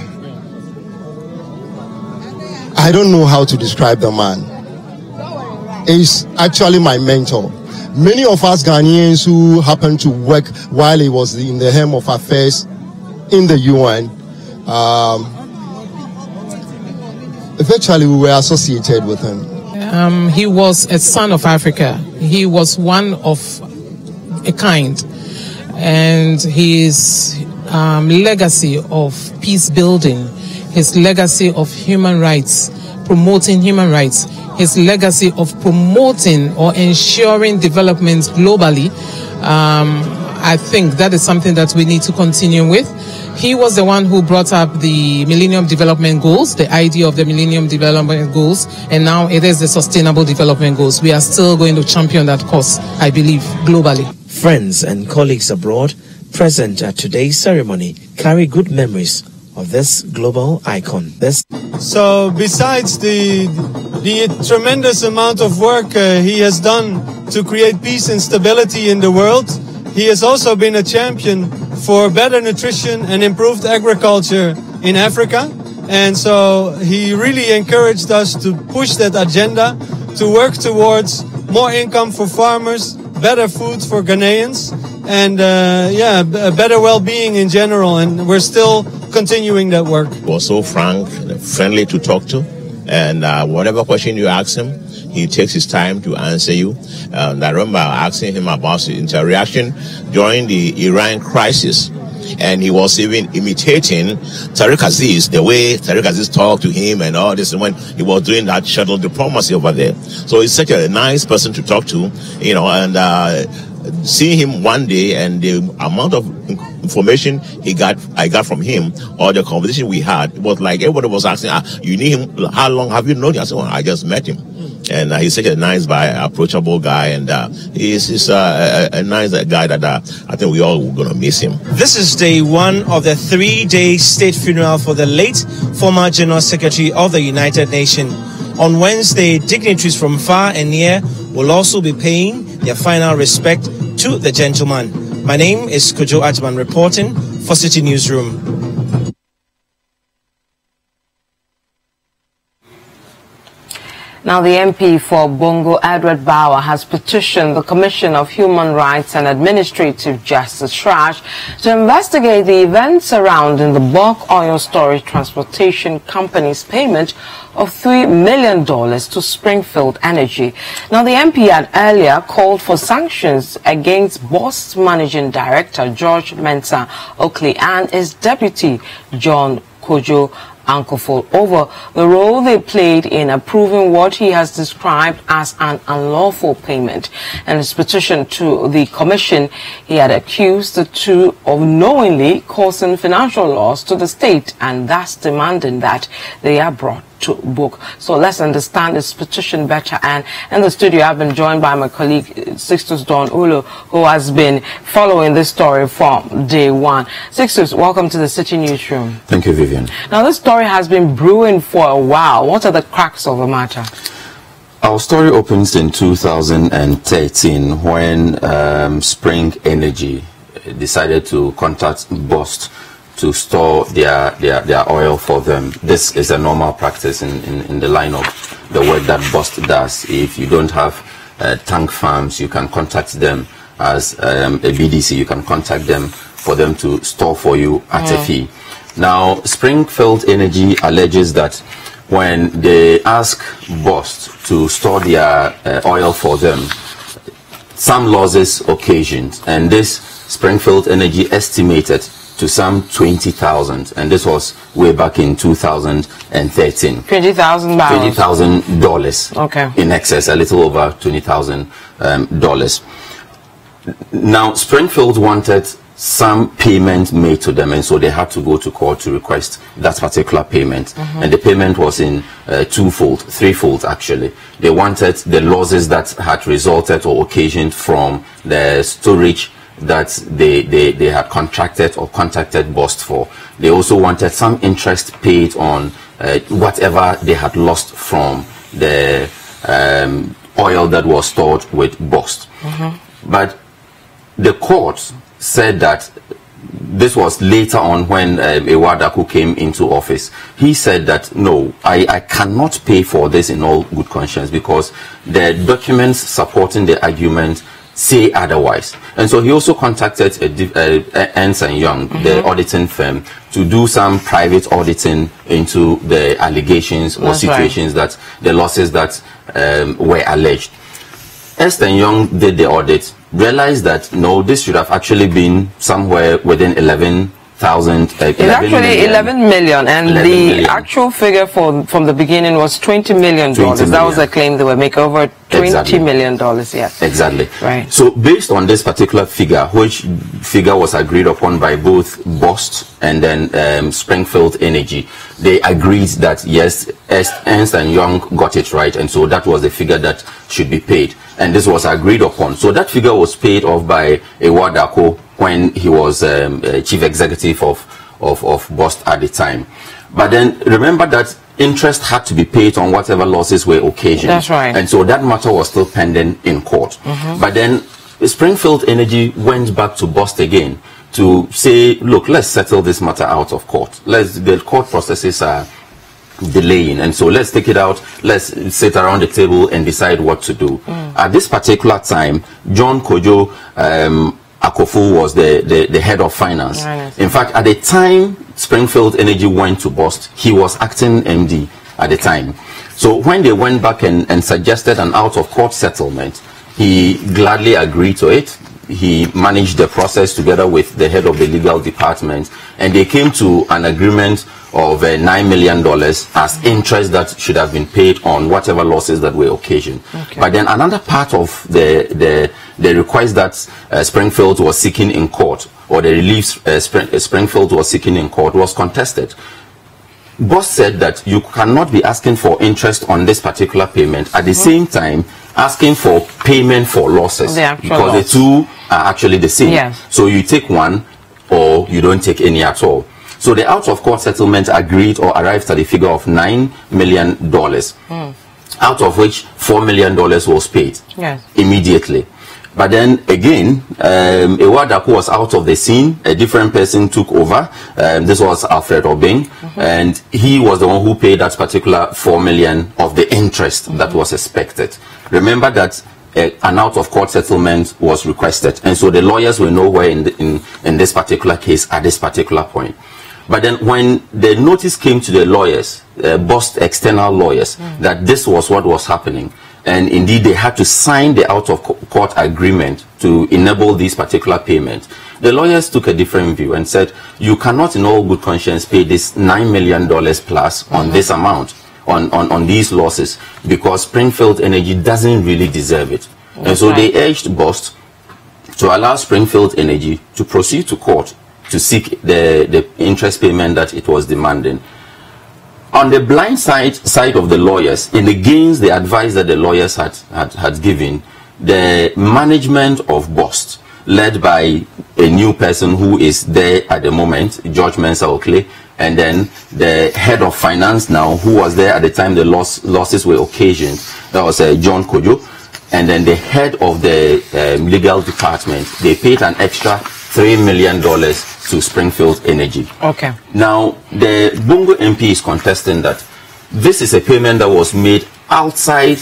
I don't know how to describe the man. He's actually my mentor. Many of us Ghanaians who happened to work while he was in the helm of affairs in the UN, eventually we were associated with him. He was a son of Africa. He was one of a kind. And his legacy of peace building, his legacy of human rights, promoting human rights, his legacy of promoting or ensuring development globally. I think that is something that we need to continue with. He was the one who brought up the Millennium Development Goals, the idea of the Millennium Development Goals, and now it is the Sustainable Development Goals. We are still going to champion that cause, I believe, globally. Friends and colleagues abroad present at today's ceremony carry good memories of this global icon. So besides the tremendous amount of work he has done to create peace and stability in the world, he has also been a champion for better nutrition and improved agriculture in Africa. And so he really encouraged us to push that agenda, to work towards more income for farmers, better food for Ghanaians, and a better well-being in general. And we're still continuing that work. He was so frank, friendly to talk to, and whatever question you ask him, he takes his time to answer you. And I remember asking him about his interaction during the Iran crisis, and he was even imitating Tariq Aziz, the way Tariq Aziz talked to him and all this, when he was doing that shuttle diplomacy over there. So he's such a nice person to talk to, you know, and seeing him one day and the amount of information I got from him, or the conversation we had, it was like everybody was asking, you knew him, how long have you known him? I said, well, I just met him. And he's such a nice guy, approachable guy, and he's a nice guy that I think we all are going to miss him. This is day one of the 3-day state funeral for the late former General Secretary of the United Nations. On Wednesday, dignitaries from far and near will also be paying their final respect to the gentleman. My name is Kojo Atman reporting for Citi Newsroom. Now, the MP for Bongo, Edward Bauer, has petitioned the Commission of Human Rights and Administrative Justice, SRAJ, to investigate the events surrounding the bulk oil storage transportation company's payment of $3 million to Springfield Energy. Now, the MP had earlier called for sanctions against Boss Managing Director George Mensah Oakley and his deputy John Kojo Ankofo over the role they played in approving what he has described as an unlawful payment. In his petition to the commission, he had accused the two of knowingly causing financial loss to the state and thus demanding that they are brought to book. So let's understand this petition better. And in the studio, I've been joined by my colleague Sixtus Don Ulu, who has been following this story from day one. Sixtus, welcome to the Citi Newsroom. Thank you, Vivian. Now, this story has been brewing for a while. What are the cracks of the matter? Our story opens in 2013 when Spring Energy decided to contact Bost to store their oil for them. This is a normal practice in the line of the work that Bost does. If you don't have tank farms, you can contact them as a BDC. You can contact them for them to store for you at a fee. Now, Springfield Energy alleges that when they ask Bost to store their oil for them, some losses occasioned, and this Springfield Energy estimated to some 20,000, and this was way back in 2013. $20,000. $20,000. Okay. In excess, a little over $20,000. Now, Springfield wanted some payment made to them, and so they had to go to court to request that particular payment. And the payment was in threefold actually. They wanted the losses that had resulted or occasioned from the storage that they had contracted or contacted Bost for. They also wanted some interest paid on whatever they had lost from the oil that was stored with Bost. But the court said that this was later on when Ewadaku came into office. He said that, no, I cannot pay for this in all good conscience because the documents supporting the argument say otherwise. And so he also contacted Ernst & Young, the auditing firm, to do some private auditing into the allegations or situations that the losses that were alleged. Ernst & Young did the audit, realized that no, this should have actually been somewhere within 11 It's actually 11 million, and 11 the million. actual figure from the beginning was $20 million. That was the claim they were making, over $20 million. Yes. Exactly. Right. So based on this particular figure, which figure was agreed upon by both BOST and then Springfield Energy, they agreed that yes, Ernst & Young got it right, and so that was the figure that should be paid, and this was agreed upon. So that figure was paid off by Ewadako when he was chief executive of BOST at the time. But then remember that interest had to be paid on whatever losses were occasioned. That's right. And so that matter was still pending in court. But then Springfield Energy went back to BOST again to say, look, let's settle this matter out of court. The court processes are delaying, and so let's take it out, let's sit around the table and decide what to do. At this particular time, John Kojo Akofu was the head of finance. In fact, at the time Springfield Energy went to BOST, he was acting MD at the time. So when they went back and suggested an out-of-court settlement, he gladly agreed to it. He managed the process together with the head of the legal department, and they came to an agreement of $9 million as interest that should have been paid on whatever losses that were occasioned. But then another part of the request that Springfield was seeking in court, or the relief Springfield was seeking in court, was contested. BOST said that you cannot be asking for interest on this particular payment at the same time asking for payment for losses, because the two are actually the same. Yes. So you take one or you don't take any at all. So the out-of-court settlement agreed or arrived at a figure of $9 million, out of which $4 million was paid immediately. But then again, Ewadako was out of the scene. A different person took over. This was Alfred Obeng, and he was the one who paid that particular $4 million of the interest that was expected. Remember that an out-of-court settlement was requested, and so the lawyers were nowhere in this particular case at this particular point. But then when the notice came to the lawyers, BOST external lawyers, that this was what was happening, and indeed they had to sign the out-of-court agreement to enable this particular payment, the lawyers took a different view and said, you cannot in all good conscience pay this $9 million plus on this amount, on these losses, because Springfield Energy doesn't really deserve it. And so they urged BOST to allow Springfield Energy to proceed to court to seek the interest payment that it was demanding. On the blind side of the lawyers, in the gains, the advice that the lawyers had given, the management of BOST, led by a new person who is there at the moment, George Mensah Oakley, and then the head of finance now, who was there at the time the losses were occasioned, that was John Kojo, and then the head of the legal department, they paid an extra $3 million to Springfield Energy. Okay. Now, the Bongo MP is contesting that this is a payment that was made outside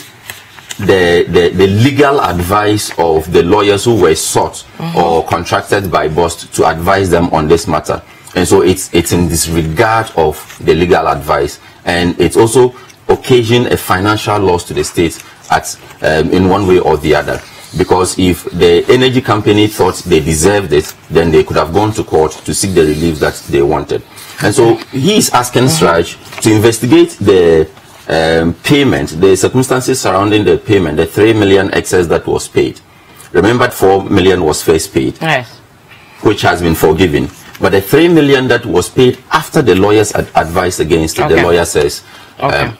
the legal advice of the lawyers who were sought or contracted by BOST to advise them on this matter. And so it's in disregard of the legal advice, and it's also occasioned a financial loss to the state in one way or the other. Because if the energy company thought they deserved it, then they could have gone to court to seek the relief that they wanted. And so he is asking Sraj to investigate the payment, the circumstances surrounding the payment, the $3 million excess that was paid. Remember, $4 million was first paid, which has been forgiven. But the $3 million that was paid after the lawyers advised against it, the lawyer says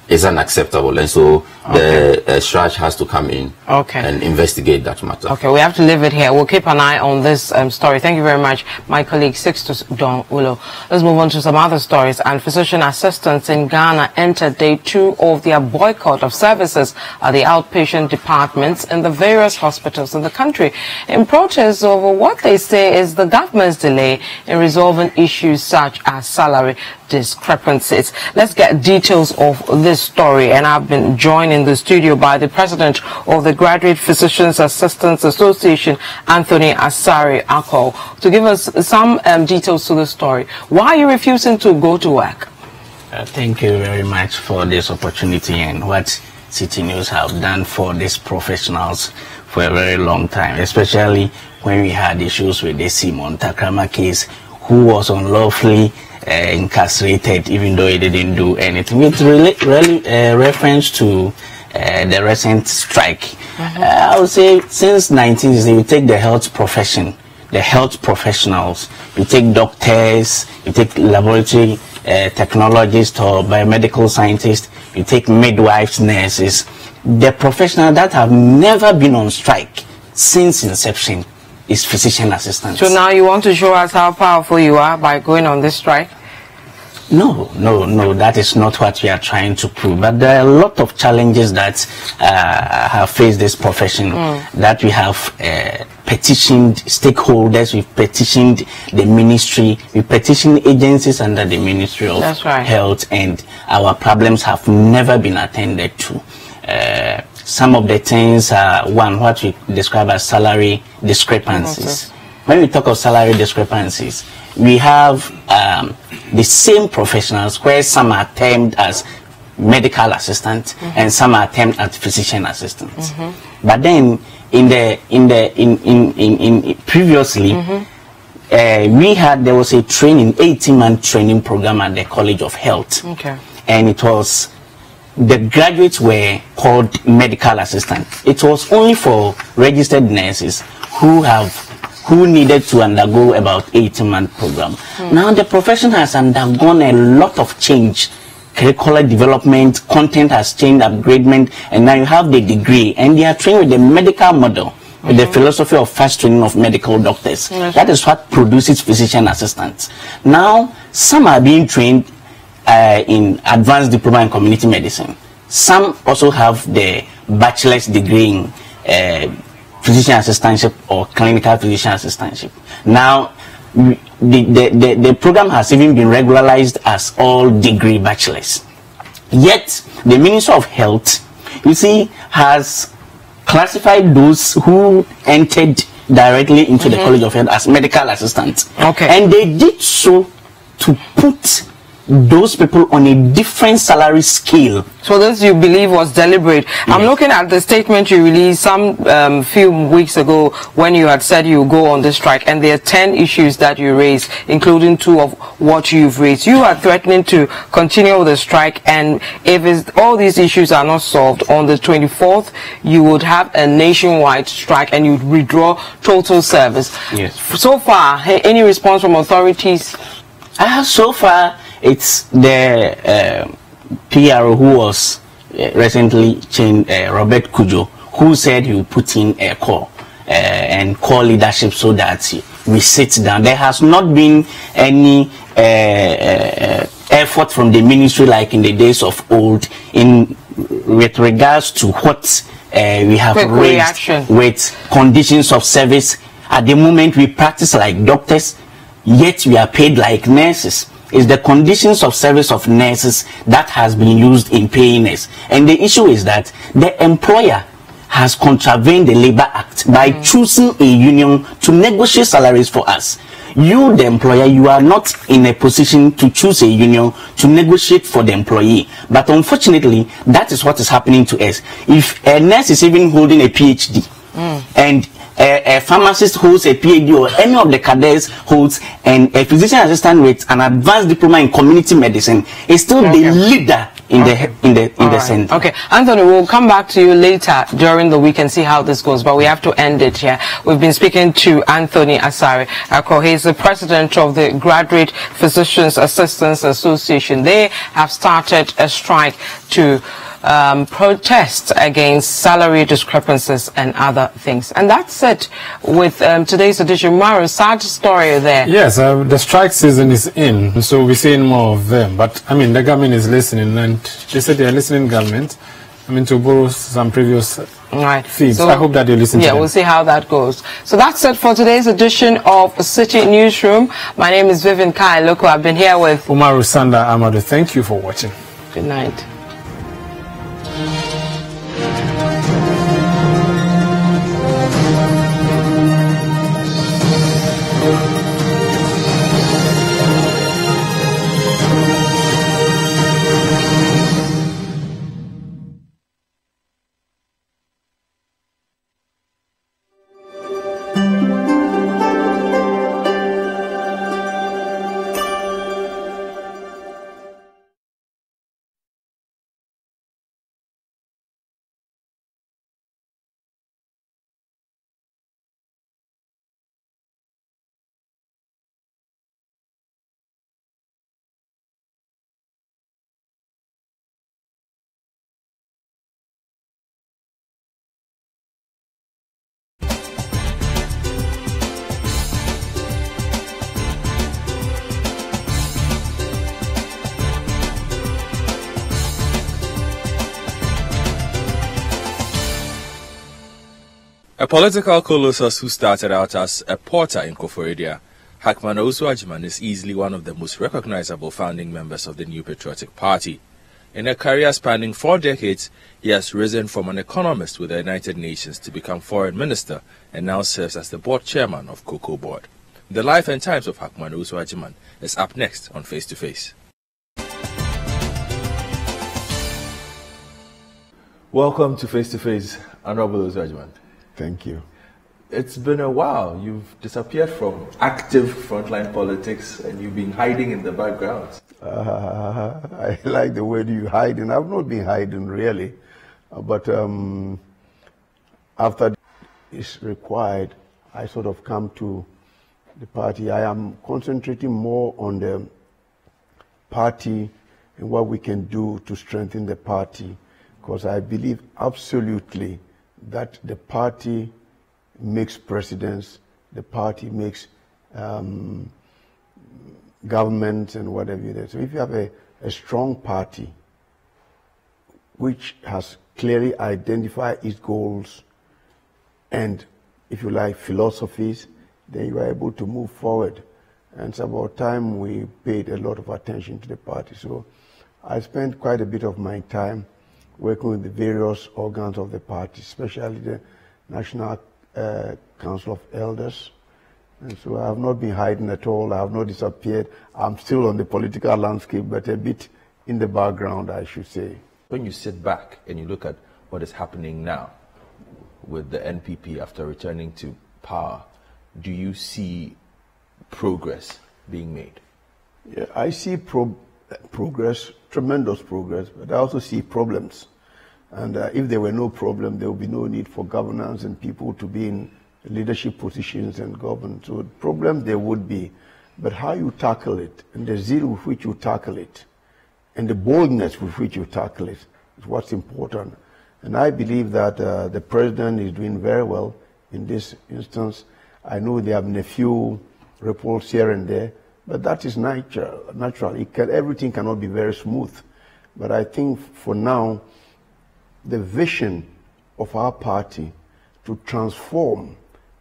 is unacceptable, and so the Sraj has to come in and investigate that matter. Okay, we have to leave it here. We'll keep an eye on this story. Thank you very much, my colleague Sixtus Don Ulo. Let's move on to some other stories. And physician assistants in Ghana entered day 2 of their boycott of services at the outpatient departments in the various hospitals in the country in protest over what they say is the government's delay in resolving issues such as salary discrepancies. Let's get details of this story, and I've been joined in the studio by the president of the Graduate Physicians Assistants Association, Anthony Asari Ako, to give us some details to the story. Why are you refusing to go to work? Thank you very much for this opportunity and what Citi News have done for these professionals for a very long time, especially when we had issues with the Simon Takrama case, who was unlawfully incarcerated, even though he didn't do anything. With reference to the recent strike, I would say since 1960, you take the health profession, the health professionals, you take doctors, you take laboratory technologists or biomedical scientists, you take midwives, nurses, the professionals that have never been on strike since inception is physician assistants. So now you want to show us how powerful you are by going on this strike? No, that is not what we are trying to prove. But there are a lot of challenges that have faced this profession, that we have petitioned stakeholders, we've petitioned the ministry, we petitioned agencies under the Ministry of Health, and our problems have never been attended to. Some of the things are, one, what we describe as salary discrepancies. When we talk of salary discrepancies, we have the same professionals where some are termed as medical assistants and some are termed as physician assistants. But then previously there was a 18-month training program at the College of Health, and it was, the graduates were called medical assistants. It was only for registered nurses who needed to undergo about 18-month program. Now the profession has undergone a lot of change, curricular development, content has changed, upgradement, and now you have the degree, and they are trained with the medical model, with the philosophy of fast training of medical doctors. That is what produces physician assistants. Now some are being trained in advanced diploma in community medicine. Some also have the bachelor's degree in physician assistantship or clinical physician assistantship. Now the program has even been regularized as all degree bachelors. Yet the Ministry of Health, you see, has classified those who entered directly into the College of Health as medical assistants. And they did so to put those people on a different salary scale. So this, you believe, was deliberate? I'm looking at the statement you released some few weeks ago when you had said you go on the strike, and there are 10 issues that you raised, including 2 of what you've raised. You are threatening to continue with the strike, and if all these issues are not solved, on the 24th you would have a nationwide strike and you'd withdraw total service. So far, any response from authorities? So far, it's the PRO who was recently changed, Robert Kujo, who said he will put in a call and call leadership so that we sit down. There has not been any effort from the ministry like in the days of old with regards to what we have raised with conditions of service. At the moment, we practice like doctors, yet we are paid like nurses. It's the conditions of service of nurses that has been used in paying us. And the issue is that the employer has contravened the Labor Act by choosing a union to negotiate salaries for us. You, the employer, you are not in a position to choose a union to negotiate for the employee. But unfortunately, that is what is happening to us. If a nurse is even holding a PhD and a pharmacist holds a PhD, or any of the cadets holds, and a physician assistant with an advanced diploma in community medicine is still the leader in the center. Okay, Anthony, we'll come back to you later during the week and see how this goes, but we have to end it here. We've been speaking to Anthony Asare. He's the president of the Graduate Physicians Assistants Association. They have started a strike to protest against salary discrepancies and other things. And that's it with today's edition. Mario, sad story there. Yes, the strike season is in, so we're seeing more of them. But, I mean, the government is listening, and they said they are listening, government. I mean, to borrow some previous feeds. So, I hope that you listen to them. We'll see how that goes. So that's it for today's edition of Citi Newsroom. My name is Vivian Kai Loko. I've been here with Umaru Sanda Amadu. Thank you for watching. Good night. A political colossus who started out as a porter in Koforidua, Hackman Osu-Agyeman is easily one of the most recognizable founding members of the New Patriotic Party. In a career spanning 4 decades, he has risen from an economist with the United Nations to become foreign minister and now serves as the board chairman of Cocoa Board. The life and times of Hackman Osu-Agyeman is up next on Face to Face. Welcome to Face to Face, Honorable Osu-Agyeman. Thank you. It's been a while. You've disappeared from active frontline politics and you've been hiding in the background. I like the word you hiding. I've not been hiding really, but after it's required, I sort of come to the party. I am concentrating more on the party and what we can do to strengthen the party, because I believe absolutely that the party makes presidents, the party makes government and whatever it is. So if you have a strong party which has clearly identified its goals and, if you like, philosophies, then you are able to move forward. And it's about time we paid a lot of attention to the party. So I spent quite a bit of my time working with the various organs of the party, especially the National Council of Elders. And so I have not been hiding at all. I have not disappeared. I'm still on the political landscape, but a bit in the background, I should say. When you sit back and you look at what is happening now with the NPP after returning to power, do you see progress being made? Yeah, I see progress, tremendous progress, but I also see problems. And if there were no problem, there would be no need for governance and people to be in leadership positions and govern. So problems there would be, but how you tackle it and the zeal with which you tackle it and the boldness with which you tackle it is what's important. And I believe that the president is doing very well in this instance. I know there have been a few ripples here and there, but that is natural. Everything cannot be very smooth. But I think for now, the vision of our party to transform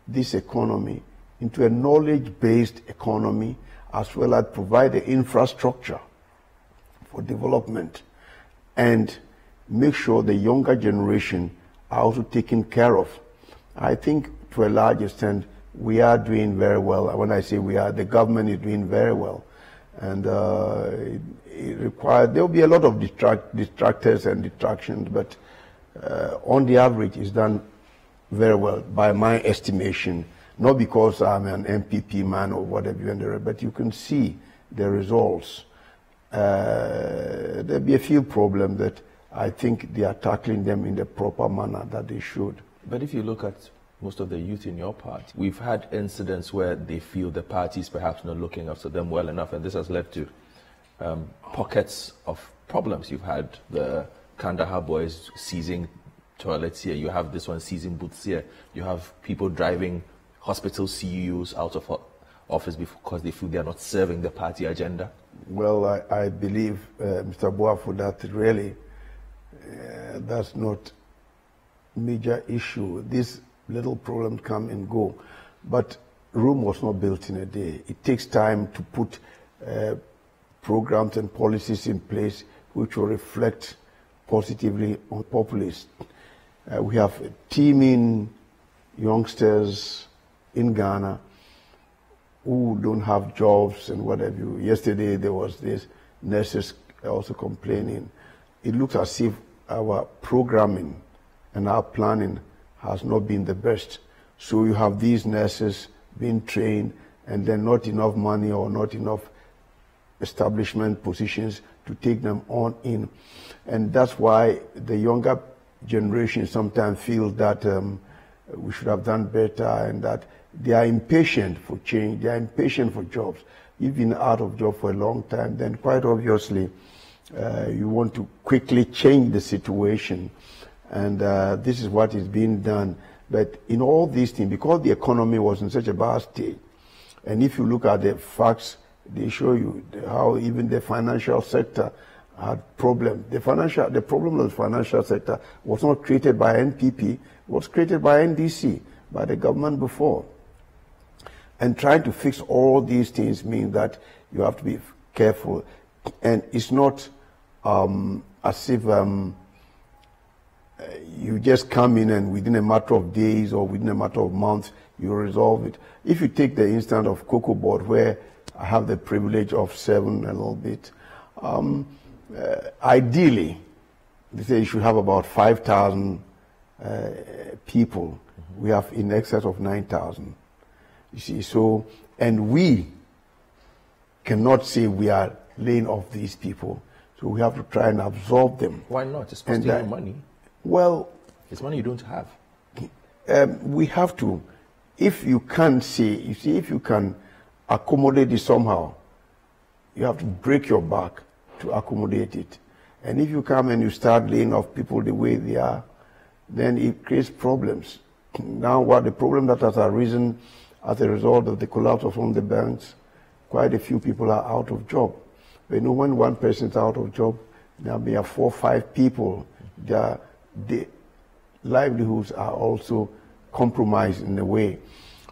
this economy into a knowledge-based economy, as well as provide the infrastructure for development and make sure the younger generation are also taken care of. I think to a large extent we are doing very well. When I say we are, the government is doing very well. And it requires, there will be a lot of distractors and distractions, but on the average it's done very well by my estimation, not because I'm an MPP man or whatever, but you can see the results. There'll be a few problems that I think they are tackling them in the proper manner that they should. But if you look at most of the youth in your party, we've had incidents where they feel the party is perhaps not looking after them well enough, and this has led to pockets of problems. You've had the Kandahar boys seizing toilets here, you have this one seizing booths here, you have people driving hospital CEOs out of office because they feel they are not serving the party agenda. Well, I believe, Mr. Boafo, that really that's not a major issue. These little problems come and go, but Rome was not built in a day. It takes time to put programs and policies in place which will reflect positively on populace. We have teeming youngsters in Ghana who don't have jobs and whatever. Yesterday there was this nurses also complaining. It looks as if our programming and our planning has not been the best. So you have these nurses being trained and then not enough money or not enough establishment positions to take them on in. And that's why the younger generation sometimes feel that we should have done better and that they are impatient for change, they are impatient for jobs. You've been out of job for a long time, then quite obviously you want to quickly change the situation. And this is what is being done. But in all these things, because the economy was in such a bad state, and if you look at the facts, they show you how even the financial sector had problems. The problem of the financial sector was not created by NPP, it was created by NDC, by the government before. And trying to fix all these things means that you have to be careful. And it's not as if you just come in and within a matter of days or within a matter of months, you resolve it. If you take the instance of Cocoa Board, where I have the privilege of serving a little bit, ideally, they say you should have about 5,000 people. We have in excess of 9,000. You see, so, and we cannot say we are laying off these people. So we have to try and absorb them. Why not? It's costing you money. Well, it's money you don't have. We have to, if you can't say, you see, if you can accommodate it somehow, you have to break your back to accommodate it. And if you come and you start laying off people the way they are, then it creates problems. Now, what the problem that has arisen as a result of the collapse of some of the banks, quite a few people are out of job. But you know, when one person is out of job, there may have 4 or 5 people. The livelihoods are also compromised in a way.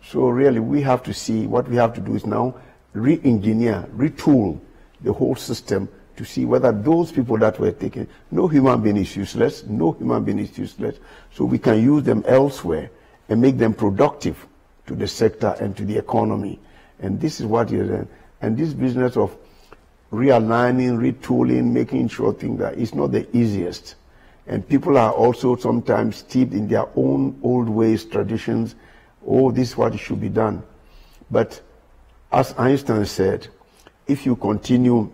So really, we have to see, what we have to do is now re-engineer, retool the whole system to see whether those people that were taken, no human being is useless, no human being is useless, so we can use them elsewhere and make them productive to the sector and to the economy. And this is what is, and this business of realigning, retooling, making sure things that it's not the easiest. And people are also sometimes steeped in their own old ways, traditions. Oh, this is what should be done. But as Einstein said, if you continue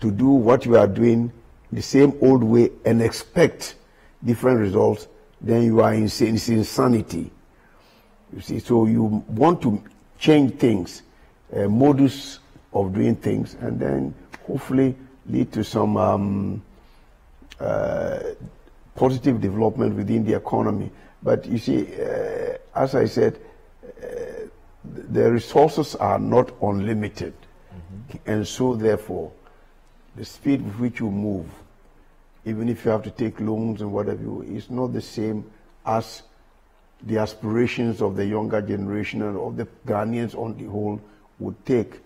to do what you are doing the same old way and expect different results, then you are insane. It's insanity. You see, so you want to change things, modus of doing things, and then hopefully lead to some positive development within the economy. But you see, as I said, the resources are not unlimited. And so therefore, the speed with which you move, even if you have to take loans and whatever, is not the same as the aspirations of the younger generation and of the Ghanaians on the whole would take.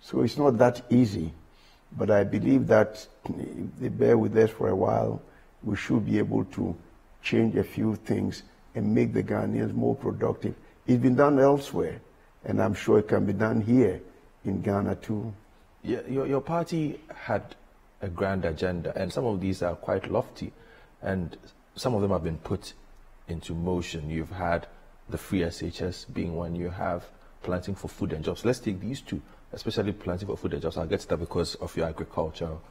So it's not that easy. But I believe that if they bear with us for a while, we should be able to change a few things and make the Ghanaians more productive. It's been done elsewhere, and I'm sure it can be done here in Ghana too. Yeah, your party had a grand agenda, and some of these are quite lofty, and some of them have been put into motion. You've had the free SHS being one. You have planting for food and jobs. Let's take these two, especially planting for food and jobs. I'll get to that because of your agricultural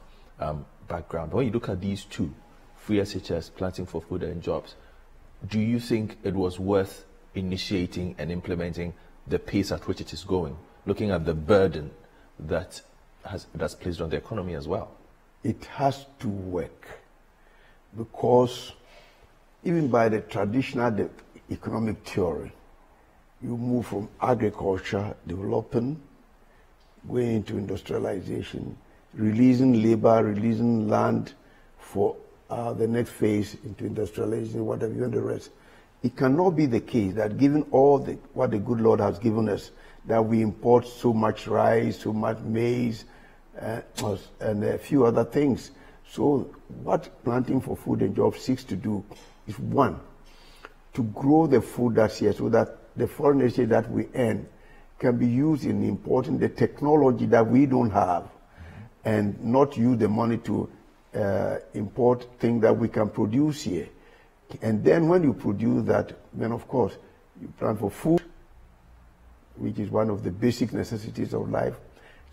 background. But when you look at these two, free SHS, planting for food and jobs, do you think it was worth initiating and implementing the pace at which it is going, looking at the burden that's placed on the economy as well? It has to work, because even by the traditional economic theory, you move from agriculture, developing, going into industrialization, releasing labor, releasing land for the next phase into industrialization, whatever you and the rest. It cannot be the case that given all what the good Lord has given us, that we import so much rice, so much maize, and a few other things. So what Planting for Food and Jobs seeks to do is, one, to grow the food that's here so that the foreign exchange that we earn can be used in importing the technology that we don't have, and not use the money to import things that we can produce here. And then when you produce that, then of course, you plant for food, which is one of the basic necessities of life,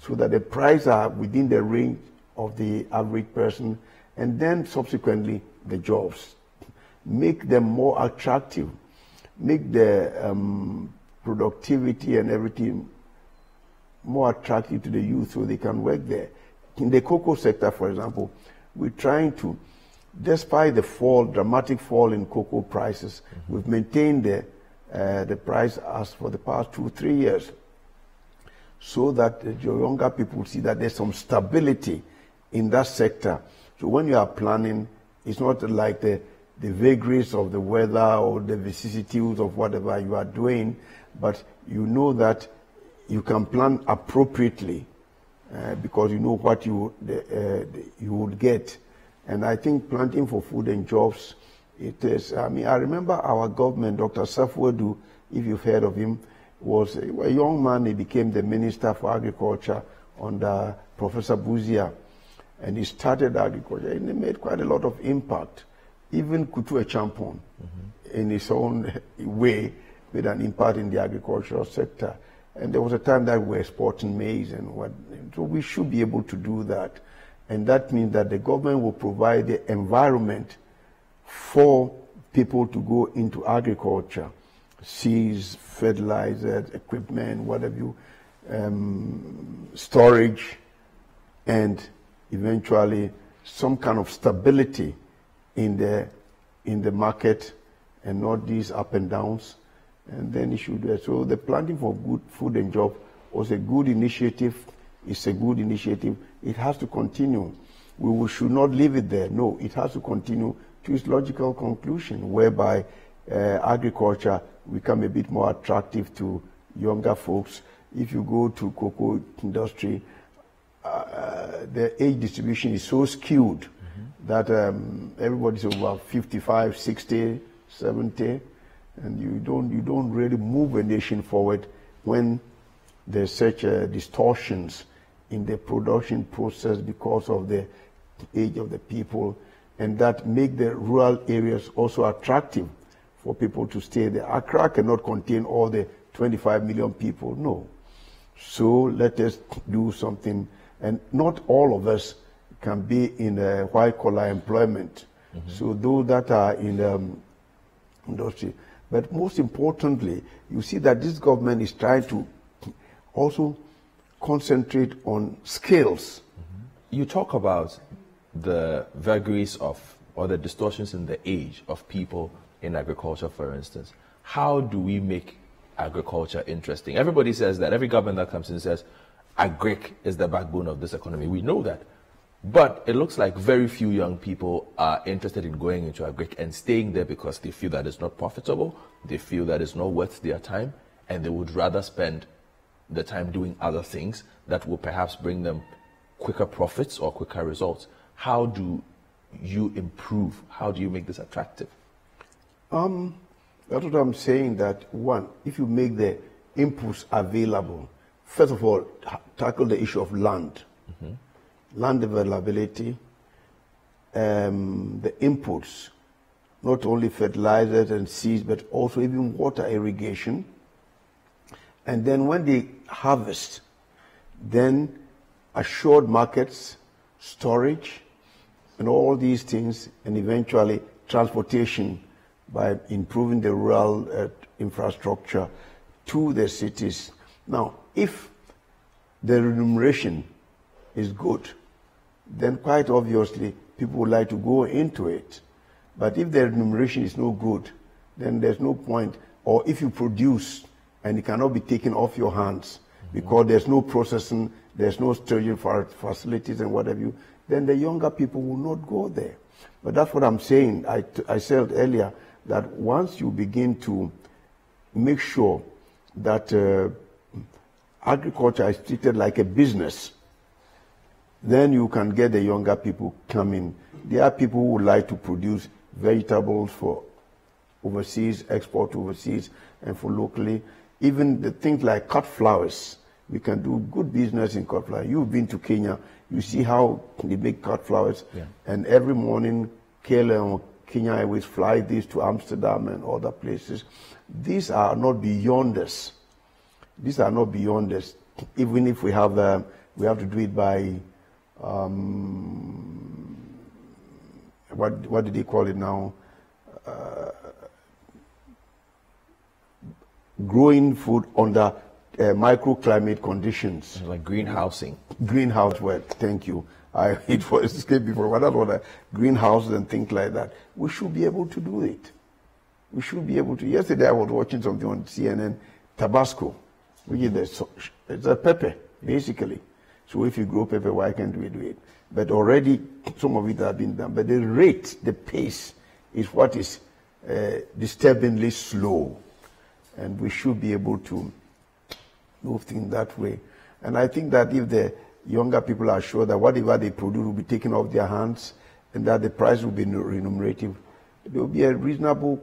so that the prices are within the range of the average person, and then subsequently the jobs. Make them more attractive, make the productivity and everything more attractive to the youth so they can work there. In the cocoa sector, for example, we're trying to, despite the dramatic fall in cocoa prices, we've maintained the price as for the past 2-3 years, so that the younger people see that there's some stability in that sector. So when you are planning, it's not like the vagaries of the weather or the vicissitudes of whatever you are doing, but you know that you can plan appropriately because you know what you would get. And I think planting for food and jobs, it is, I mean, I remember our government, Dr. Safwedu, if you've heard of him, was a young man. He became the Minister for Agriculture under Professor Buzia, and he started agriculture, and he made quite a lot of impact. Even Kutu Echampon, in his own way, made an impact in the agricultural sector. And there was a time that we were exporting maize and what, so we should be able to do that. And that means that the government will provide the environment for people to go into agriculture, seeds, fertilizers, equipment, whatever you, storage, and eventually some kind of stability in the market and not these up and downs. And then it should, so the planting for good food and job was a good initiative. It's a good initiative. It has to continue. We should not leave it there. No, it has to continue to its logical conclusion, whereby agriculture become a bit more attractive to younger folks. If you go to cocoa industry, the age distribution is so skewed that everybody's over 55, 60, 70, and you don't really move a nation forward when there's such distortions in the production process because of the age of the people, and that make the rural areas also attractive for people to stay there. Accra cannot contain all the 25 million people, no. So let us do something, and not all of us can be in white-collar employment. So those that are in the industry. But most importantly, you see that this government is trying to also concentrate on skills. You talk about the vagaries of, or the distortions in the age of people in agriculture, for instance. How do we make agriculture interesting? Everybody says that. Every government that comes in says, agric is the backbone of this economy. We know that. But it looks like very few young people are interested in going into agric and staying there because they feel that it's not profitable, they feel that it's not worth their time, and they would rather spend the time doing other things that will perhaps bring them quicker profits or quicker results. How do you improve? How do you make this attractive? That's what I'm saying, that one, if you make the inputs available, first of all, tackle the issue of land. Land availability, the inputs, not only fertilizers and seeds, but also even water irrigation. And then when they harvest, then assured markets, storage, and all these things, and eventually transportation by improving the rural infrastructure to the cities. Now, if the remuneration is good, then quite obviously people would like to go into it. But if the remuneration is no good, then there's no point. Or if you produce and it cannot be taken off your hands because there's no processing, there's no storage facilities and whatever you, then the younger people will not go there. But that's what I'm saying. I said earlier that once you begin to make sure that agriculture is treated like a business, then you can get the younger people coming. There are people who would like to produce vegetables for overseas, export overseas, and for locally. Even the things like cut flowers, we can do good business in cut flowers. You've been to Kenya, you see how they make cut flowers, and every morning KLM or Kenya Airways fly these to Amsterdam and other places. These are not beyond us. These are not beyond us. Even if we have to do it by what do they call it now? Growing food under microclimate conditions. Like greenhousing. Greenhouse work, thank you. It was escaped before, but that's what greenhouses and things like that. We should be able to do it. We should be able to. Yesterday I was watching something on CNN, Tabasco, which is it's a pepper, basically. So if you grow pepper, why can't we do it? but already some of it has been done. But the rate, the pace, is what is disturbingly slow, and we should be able to move things that way. And I think that if the younger people are sure that whatever they produce will be taken off their hands and that the price will be remunerative, there will be a reasonable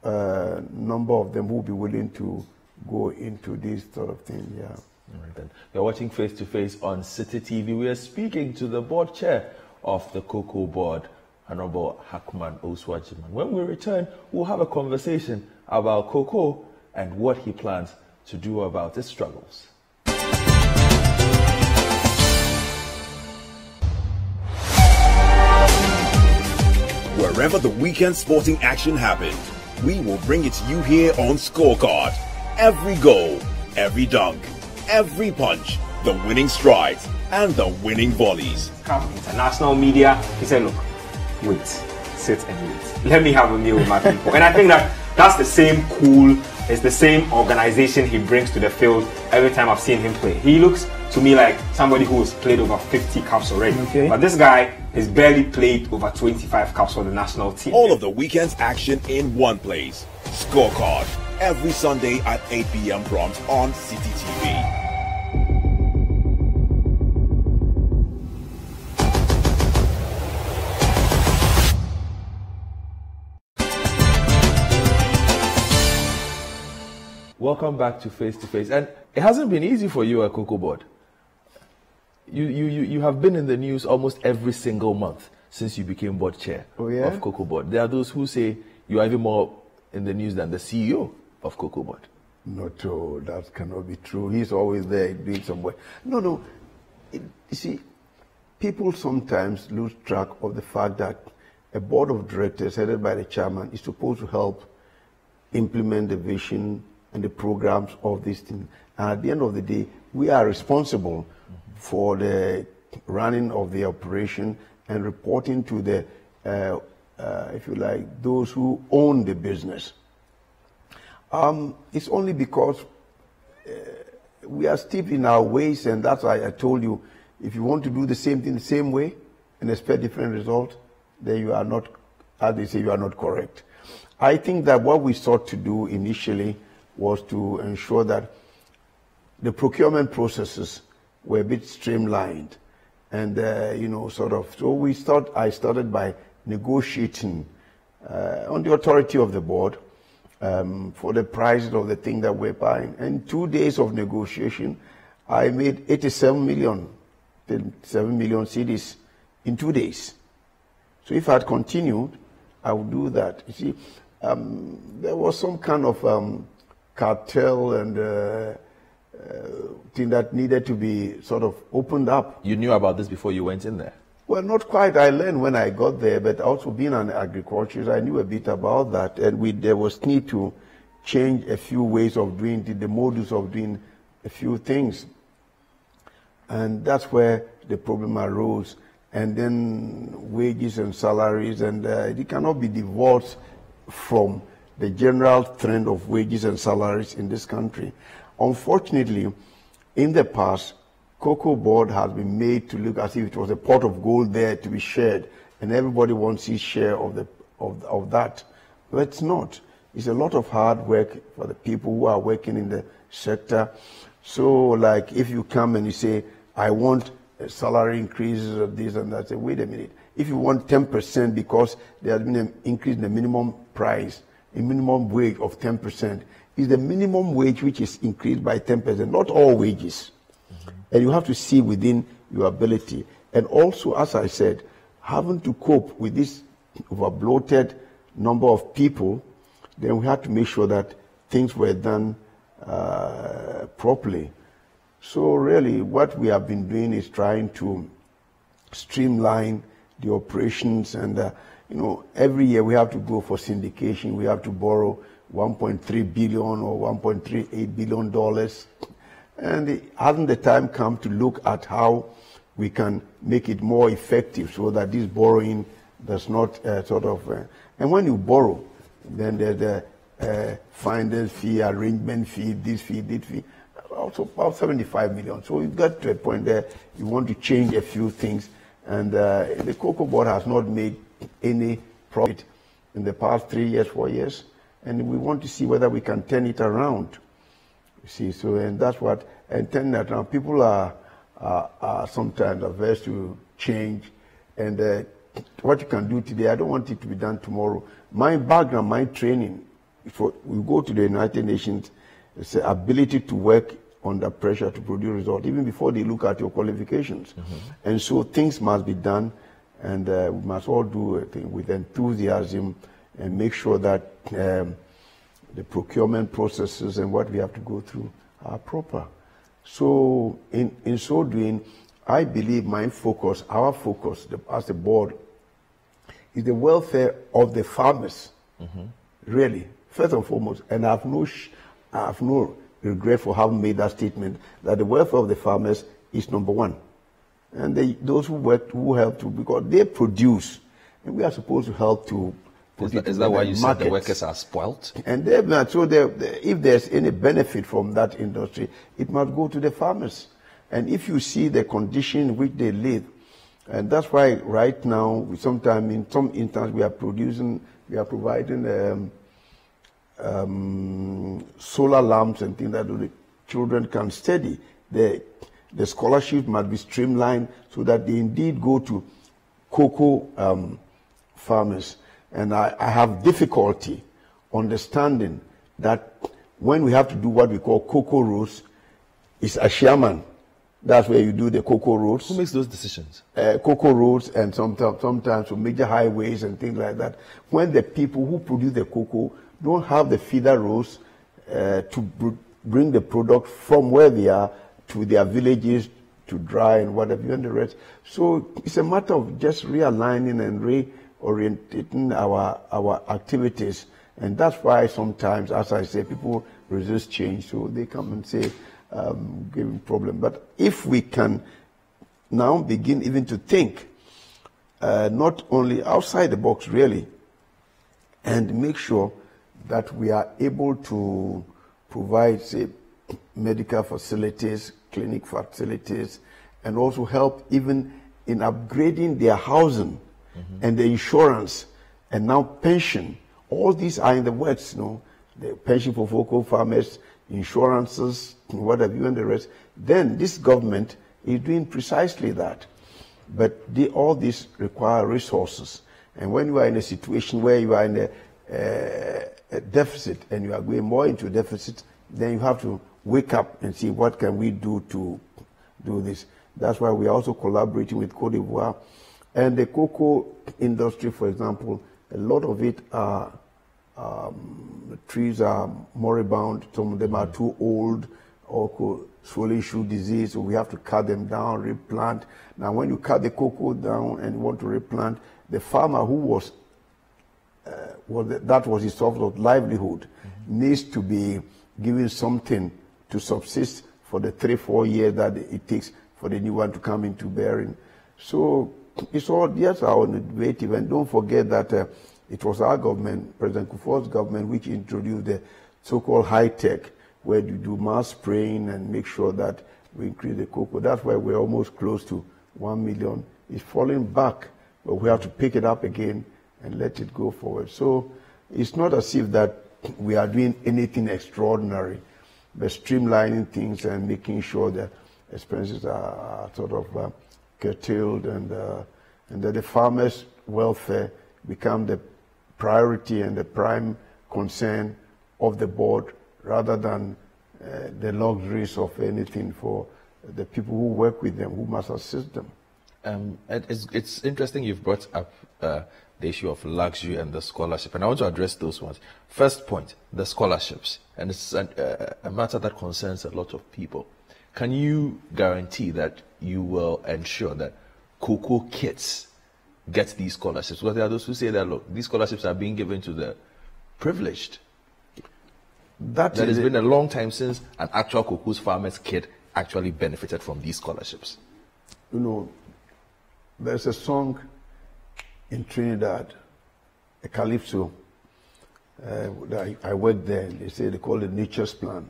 number of them who will be willing to go into this sort of thing. Yeah. All right, then. You're watching Face to Face on Citi TV. We are speaking to the board chair of the Cocoa Board, Honorable Hackman Oswajiman. When we return, we'll have a conversation about cocoa and what he plans to do about its struggles. Wherever the weekend sporting action happened, we will bring it to you here on Scorecard. Every goal, every dunk, every punch, the winning strides, and the winning volleys. Come international media, he said, look, wait, sit and wait. Let me have a meal with my people. And I think that's the same cool, it's the same organization he brings to the field every time I've seen him play. He looks to me like somebody who has played over 50 caps already. Okay. But this guy has barely played over 25 caps for the national team. All of the weekend's action in one place. Scorecard. Every Sunday at 8 p.m. prompt on Citi TV. Welcome back to Face, and it hasn't been easy for you at Cocoa Board. You have been in the news almost every single month since you became board chair of Cocoa Board. There are those who say you are even more in the news than the CEO of Cocoa Board. Not true. That cannot be true. He's always there doing some work. No. You see, people sometimes lose track of the fact that a board of directors headed by the chairman is supposed to help implement the vision and the programs of this thing. And at the end of the day, we are responsible for the running of the operation and reporting to the, if you like, those who own the business. It's only because we are steep in our ways, and that's why I told you, if you want to do the same thing the same way and expect different results, then you are not, as they say, you are not correct. I think that what we sought to do initially was to ensure that the procurement processes were a bit streamlined, and so I started by negotiating on the authority of the board for the price of the thing that we're buying. And 2 days of negotiation, I made 87 million cedis in 2 days. So if I had continued, I would do that. You see, there was some kind of cartel and thing that needed to be sort of opened up. You knew about this before you went in there? Well, not quite. I learned when I got there, but also being an agriculturist, I knew a bit about that. And there was need to change a few ways of doing the modus of doing a few things. And that's where the problem arose. And then wages and salaries, and it cannot be divorced from the general trend of wages and salaries in this country. Unfortunately, in the past, Cocoa Board has been made to look as if it was a pot of gold there to be shared, and everybody wants his share of that. But it's not. It's a lot of hard work for the people who are working in the sector. So, like, if you come and you say, I want salary increases of this and that, say, wait a minute. If you want 10% because there has been an increase in the minimum price, a minimum wage of 10%, is the minimum wage which is increased by 10%, not all wages. And you have to see within your ability. And also, as I said, having to cope with this over-bloated number of people, then we had to make sure that things were done properly. So really, what we have been doing is trying to streamline the operations, and every year we have to go for syndication. We have to borrow $1.3 billion or $1.38 billion. And hasn't the time come to look at how we can make it more effective so that this borrowing does not and when you borrow, then there's the finder's fee, arrangement fee, this fee, that fee, also about 75 million. So you got to a point there, you want to change a few things, And the cocoa board has not made any profit in the past 3 years, 4 years. And we want to see whether we can turn it around. You see, so, and that's what, and turning it around. People are sometimes averse to change. And what you can do today, I don't want it to be done tomorrow. My background, my training, if we go to the United Nations, it's the ability to work under pressure to produce results, even before they look at your qualifications. And so things must be done, and we must all do it with enthusiasm and make sure that the procurement processes and what we have to go through are proper. So in so doing, I believe my focus, our focus as a board, is the welfare of the farmers, really, first and foremost. And I have no regret for having made that statement, that the welfare of the farmers is number one. And those who work, who help to, because they produce, and we are supposed to help to put it Is that why you markets. said the workers are spoilt? And so if there's any benefit from that industry, it must go to the farmers. And if you see the condition in which they live, and that's why right now, sometimes in some instances, we are providing solar lamps and things that the children can study. The scholarship must be streamlined so that they indeed go to cocoa farmers. And I have difficulty understanding that when we have to do what we call cocoa roads, it's a chairman. That's where you do the cocoa roads. Who makes those decisions? Cocoa roads, and sometimes for major highways and things like that. When the people who produce the cocoa don't have the feeder roads to bring the product from where they are to their villages to dry and whatever and the rest. So it's a matter of just realigning and reorientating our activities. And that's why sometimes, as I say, people resist change. So they come and say, giving problem. But if we can now begin even to think, not only outside the box really, and make sure that we are able to provide, say, medical facilities, clinic facilities, and also help even in upgrading their housing and the insurance, and now pension. All these are in the works, you know, the pension for cocoa farmers, insurances, whatever, and the rest. Then this government is doing precisely that. But all these require resources. And when you are in a situation where you are in a deficit and you are going more into deficit, then you have to wake up and see what can we do to do this. That's why we are also collaborating with Côte d'Ivoire. And the cocoa industry, for example, a lot of it are the trees are moribund. Some of them are too old, or swollen shoe disease, so we have to cut them down, replant. Now, when you cut the cocoa down and you want to replant, the farmer who that was his source of livelihood needs to be given something to subsist for the 3-4 years that it takes for the new one to come into bearing. So it's all, yes, our innovative, and don't forget that it was our government, President Kufuor's government, which introduced the so-called high-tech, where you do mass spraying and make sure that we increase the cocoa. That's why we're almost close to 1 million. It's falling back, but we have to pick it up again and let it go forward. So it's not as if that we are doing anything extraordinary, but streamlining things and making sure that expenses are sort of curtailed, and that the farmers' welfare become the priority and the prime concern of the board, rather than the luxuries of anything for the people who work with them, who must assist them. It's interesting you've brought up the issue of luxury and the scholarship, and I want to address those ones. First point, the scholarships, and it's a matter that concerns a lot of people. Can you guarantee that you will ensure that cocoa kids get these scholarships? Because there are those who say that, look, these scholarships are being given to the privileged. That has been a long time since an actual cocoa farmer's kid actually benefited from these scholarships. You know, there's a song in Trinidad, a calypso, that I worked there. They call it Nature's Plan.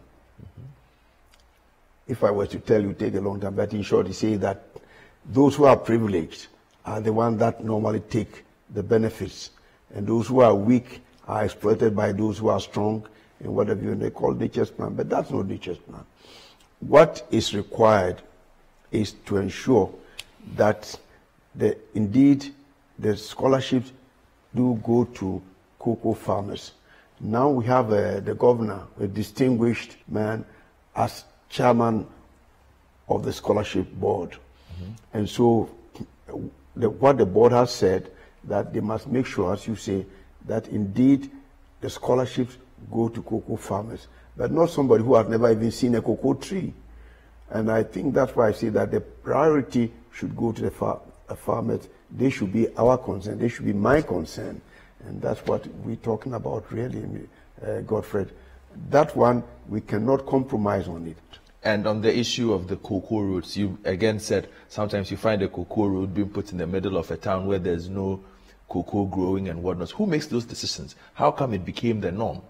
If I were to tell you, it would take a long time, but in short, they say that those who are privileged are the ones that normally take the benefits. And those who are weak are exploited by those who are strong, and whatever they call nature's plan. But that's not nature's plan. What is required is to ensure that indeed the scholarships do go to cocoa farmers. Now we have the governor, a distinguished man, as chairman of the scholarship board. And so what the board has said, that they must make sure, as you say, that indeed the scholarships go to cocoa farmers, but not somebody who has never even seen a cocoa tree. And I think that's why I say that the priority should go to the farmers. They should be our concern. They should be my concern. And that's what we're talking about, really, Godfred. That one, we cannot compromise on it. And on the issue of the cocoa roads, you again said sometimes you find a cocoa road being put in the middle of a town where there's no cocoa growing and whatnot. Who makes those decisions? How come it became the norm?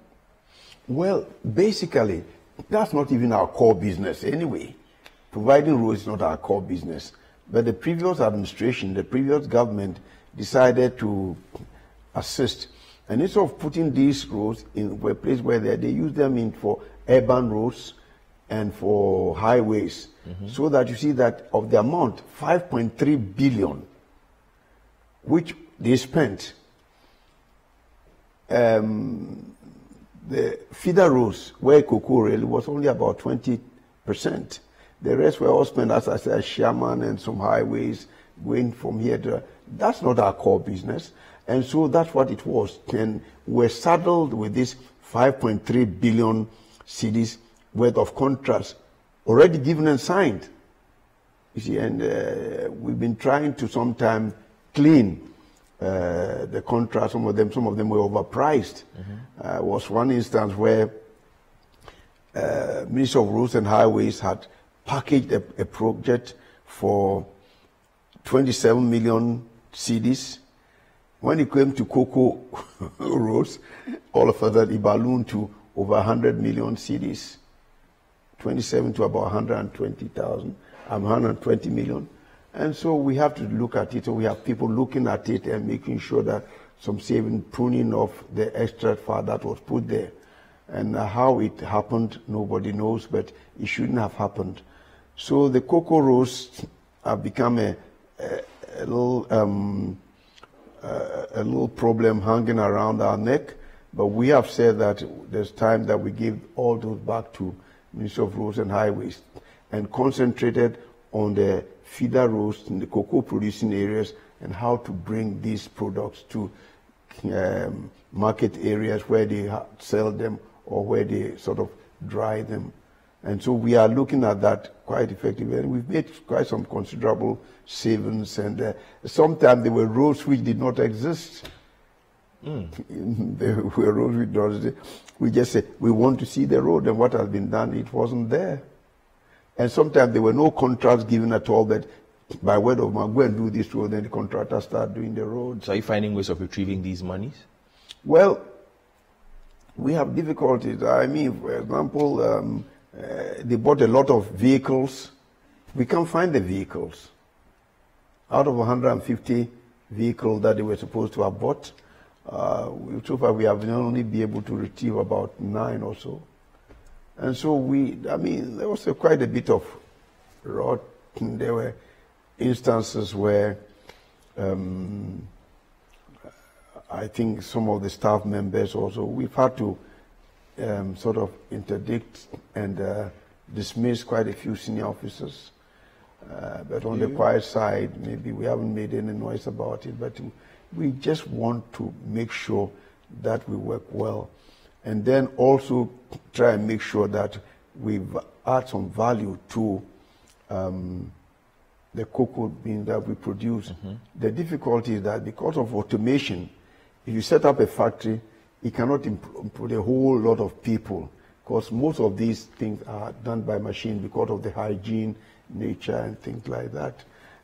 Well, basically, that's not even our core business anyway. Providing roads is not our core business. But the previous administration, the previous government decided to assist. And instead of putting these roads in a place where they use them for urban roads and for highways. So that you see that of the amount, 5.3 billion, which they spent, the feeder roads where cocoa really was only about 20%. The rest were all spent, as I said, Sherman and some highways going from here to. That's not our core business. And so that's what it was. And we're saddled with this 5.3 billion cedis worth of contracts already given and signed. You see, and we've been trying to sometime clean the contracts. Some of them were overpriced. Was one instance where Ministry of Roads and Highways had packaged a project for 27 million cedis. When it came to cocoa roads, all of a sudden it ballooned to over 100 million cedis. 27 to about 120 million. And so we have to look at it, so we have people looking at it and making sure that some saving, pruning of the extra fat that was put there. And how it happened, nobody knows, but it shouldn't have happened. So the cocoa roads have become a little problem hanging around our neck, but we have said that there's time that we give all those back to Ministry of Roads and Highways and concentrated on the feeder roads in the cocoa producing areas and how to bring these products to market areas where they sell them or where they sort of dry them. And so we are looking at that quite effectively. And we've made quite some considerable savings. And sometimes there were roads which did not exist. There were roads which did not exist. We just said, we want to see the road. And what has been done, it wasn't there. And sometimes there were no contracts given at all, but by word of mouth, go and do this road, then the contractors start doing the road. So are you finding ways of retrieving these monies? Well, we have difficulties. I mean, for example, they bought a lot of vehicles. We can't find the vehicles. Out of 150 vehicles that they were supposed to have bought, so far we have only been able to retrieve about 9 or so. And so there was quite a bit of rot. There were instances where I think some of the staff members also, we've had to sort of interdict and dismiss quite a few senior officers. But on the quiet side, maybe we haven't made any noise about it, but we just want to make sure that we work well. And then also try and make sure that we add some value to the cocoa bean that we produce. The difficulty is that because of automation, if you set up a factory, it cannot employ a whole lot of people, because most of these things are done by machine because of the hygiene, nature, and things like that.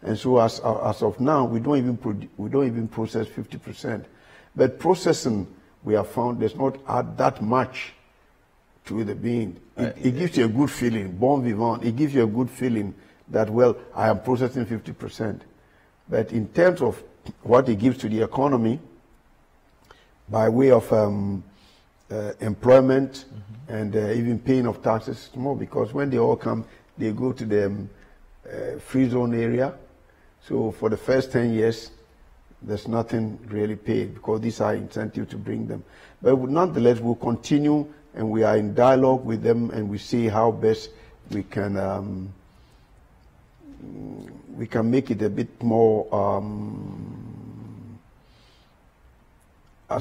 And so as of now, we don't even process 50%. But processing, we have found does not add that much to the bean. It gives you a good feeling, bon vivant. It gives you a good feeling that, well, I am processing 50%. But in terms of what it gives to the economy, by way of employment and even paying of taxes, it's more, because when they all come, they go to the free zone area. So for the first 10 years, there's nothing really paid, because these are incentives to bring them. But nonetheless, we'll continue, and we are in dialogue with them, and we see how best we can make it a bit more a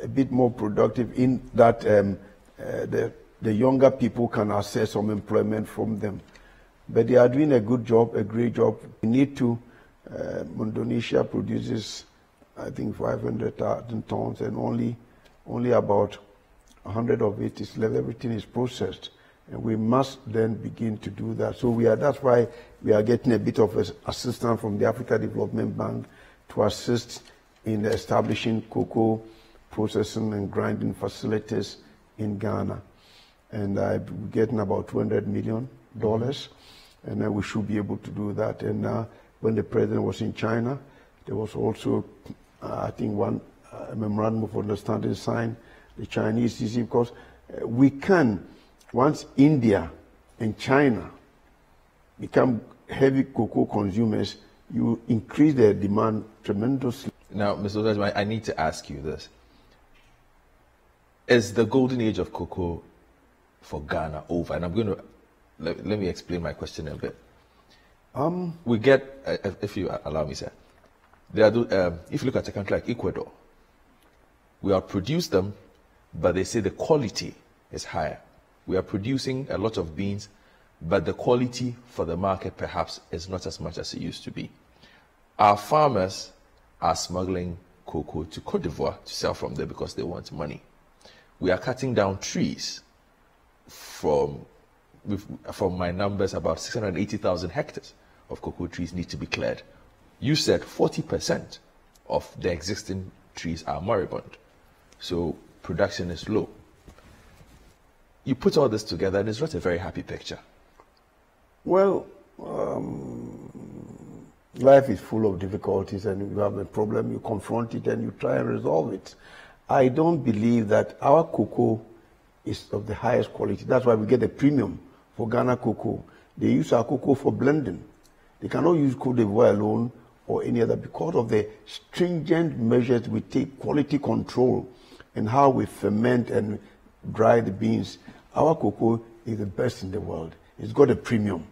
bit more productive, in that the younger people can access some employment from them. But they are doing a good job, a great job. We need to. Indonesia produces, I think, 500,000 tons, and only about 100 of it is left. Everything is processed, and we must then begin to do that. So that's why we are getting a bit of assistance from the Africa Development Bank to assist in establishing cocoa processing and grinding facilities in Ghana. And we're getting about $200 million, and then we should be able to do that. And when the president was in China, there was also, I think, one memorandum of understanding signed, the Chinese Citi, because we can, once India and China become heavy cocoa consumers, you increase their demand tremendously. Now, Mr. Odezma, I need to ask you this. Is the golden age of cocoa for Ghana over? And I'm going to, let me explain my question a bit. We get, if you allow me, sir, if you look at a country like Ecuador, we outproduce them, but they say the quality is higher. We are producing a lot of beans, but the quality for the market perhaps is not as much as it used to be. Our farmers are smuggling cocoa to Cote d'Ivoire to sell from there because they want money. We are cutting down trees from my numbers, about 680,000 hectares of cocoa trees need to be cleared. You said 40% of the existing trees are moribund, so production is low. You put all this together, and it's not a very happy picture. Well, life is full of difficulties, and you have a problem, you confront it, and you try and resolve it. I don't believe that our cocoa is of the highest quality. That's why we get a premium for Ghana cocoa. They use our cocoa for blending. They cannot use Cote d'Ivoire alone or any other, because of the stringent measures we take, quality control, and how we ferment and dry the beans. Our cocoa is the best in the world. It's got a premium.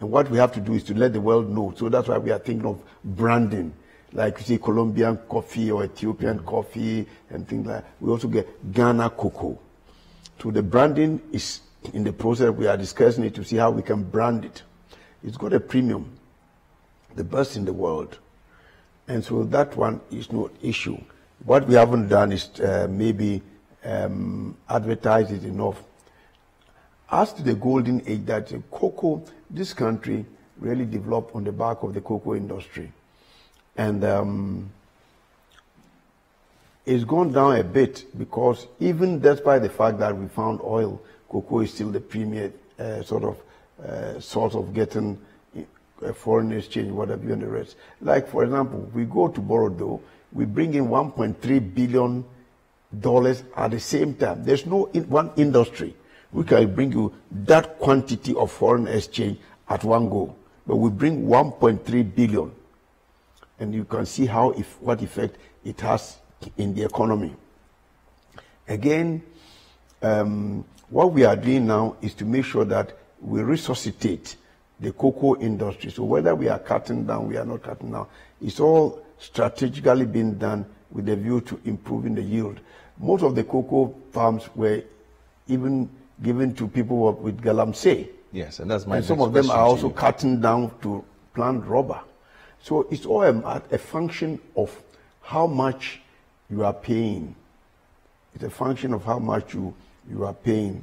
And what we have to do is to let the world know. So that's why we are thinking of branding, like you see Colombian coffee or Ethiopian coffee and things like that. We also get Ghana cocoa. So the branding is in the process. We are discussing it to see how we can brand it. It's got a premium, the best in the world. And so that one is no issue. What we haven't done is maybe advertise it enough. As to the golden age, that cocoa, this country really developed on the back of the cocoa industry. And it's gone down a bit, because even despite the fact that we found oil, cocoa is still the premier source of getting foreign exchange, whatever, and the rest. Like, for example, we go to Borodo, we bring in $1.3 billion at the same time. There's no one industry which can bring you that quantity of foreign exchange at one go. But we bring 1.3 billion. And you can see what effect it has in the economy. Again, what we are doing now is to make sure that we resuscitate the cocoa industry. So whether we are cutting down, we are not cutting down, it's all strategically being done with a view to improving the yield. Most of the cocoa farms were even given to people with galamsey. Yes, and that's my next question. And some of them are also cutting down to plant rubber. So it's all a function of how much you are paying. It's a function of how much you are paying.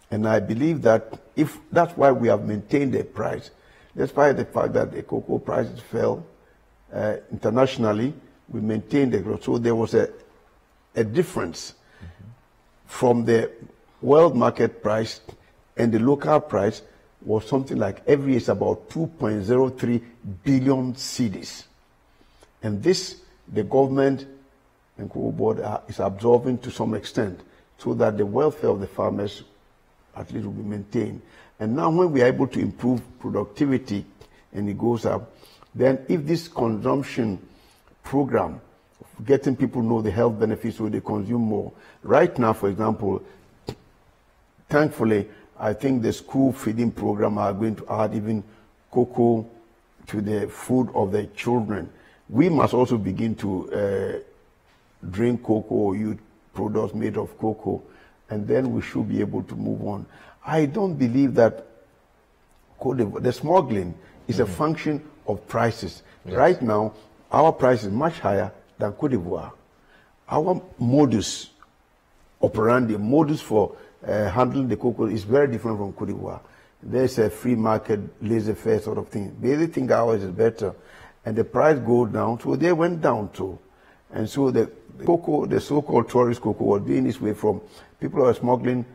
And I believe that if that's why we have maintained the price, despite the fact that the cocoa prices fell internationally, we maintained the growth. So there was a difference from the world market price and the local price. was something like every year is about 2.03 billion cedis. And this, the government and Cocoa Board is absorbing to some extent so that the welfare of the farmers at least will be maintained. And now when we are able to improve productivity and it goes up, then if this consumption program, getting people know the health benefits so they consume more. Right now, for example, thankfully, I think the school feeding program are going to add even cocoa to the food of the children. We must also begin to drink cocoa or use products made of cocoa, and then we should be able to move on. I don't believe that the smuggling is a function of prices. Yes. Right now, our price is much higher than Cote d'Ivoire. Our modus operandi, modus for handling the cocoa is very different from Cote d'Ivoire. There's a free market, laissez-faire sort of thing. They think ours is better, and the price goes down, so they went down too. And so the cocoa, the so-called tourist cocoa, was being this way from people who are smuggling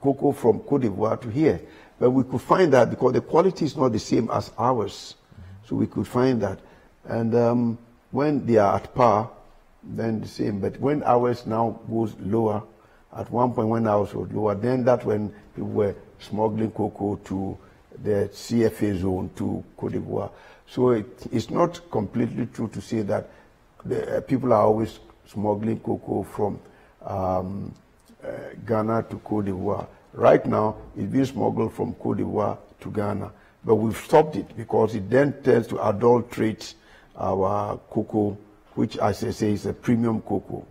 cocoa from Cote d'Ivoire to here. But we could find that because the quality is not the same as ours. So we could find that. And when they are at par, then the same. But when ours now goes lower, at one point when ours was lower, then that's when people were smuggling cocoa to the CFA zone to Cote d'Ivoire. So it's not completely true to say that the people are always smuggling cocoa from Ghana to Cote d'Ivoire. Right now, it's being smuggled from Cote d'Ivoire to Ghana. But we've stopped it because it then tends to adulterate our cocoa, which, as I say, is a premium cocoa.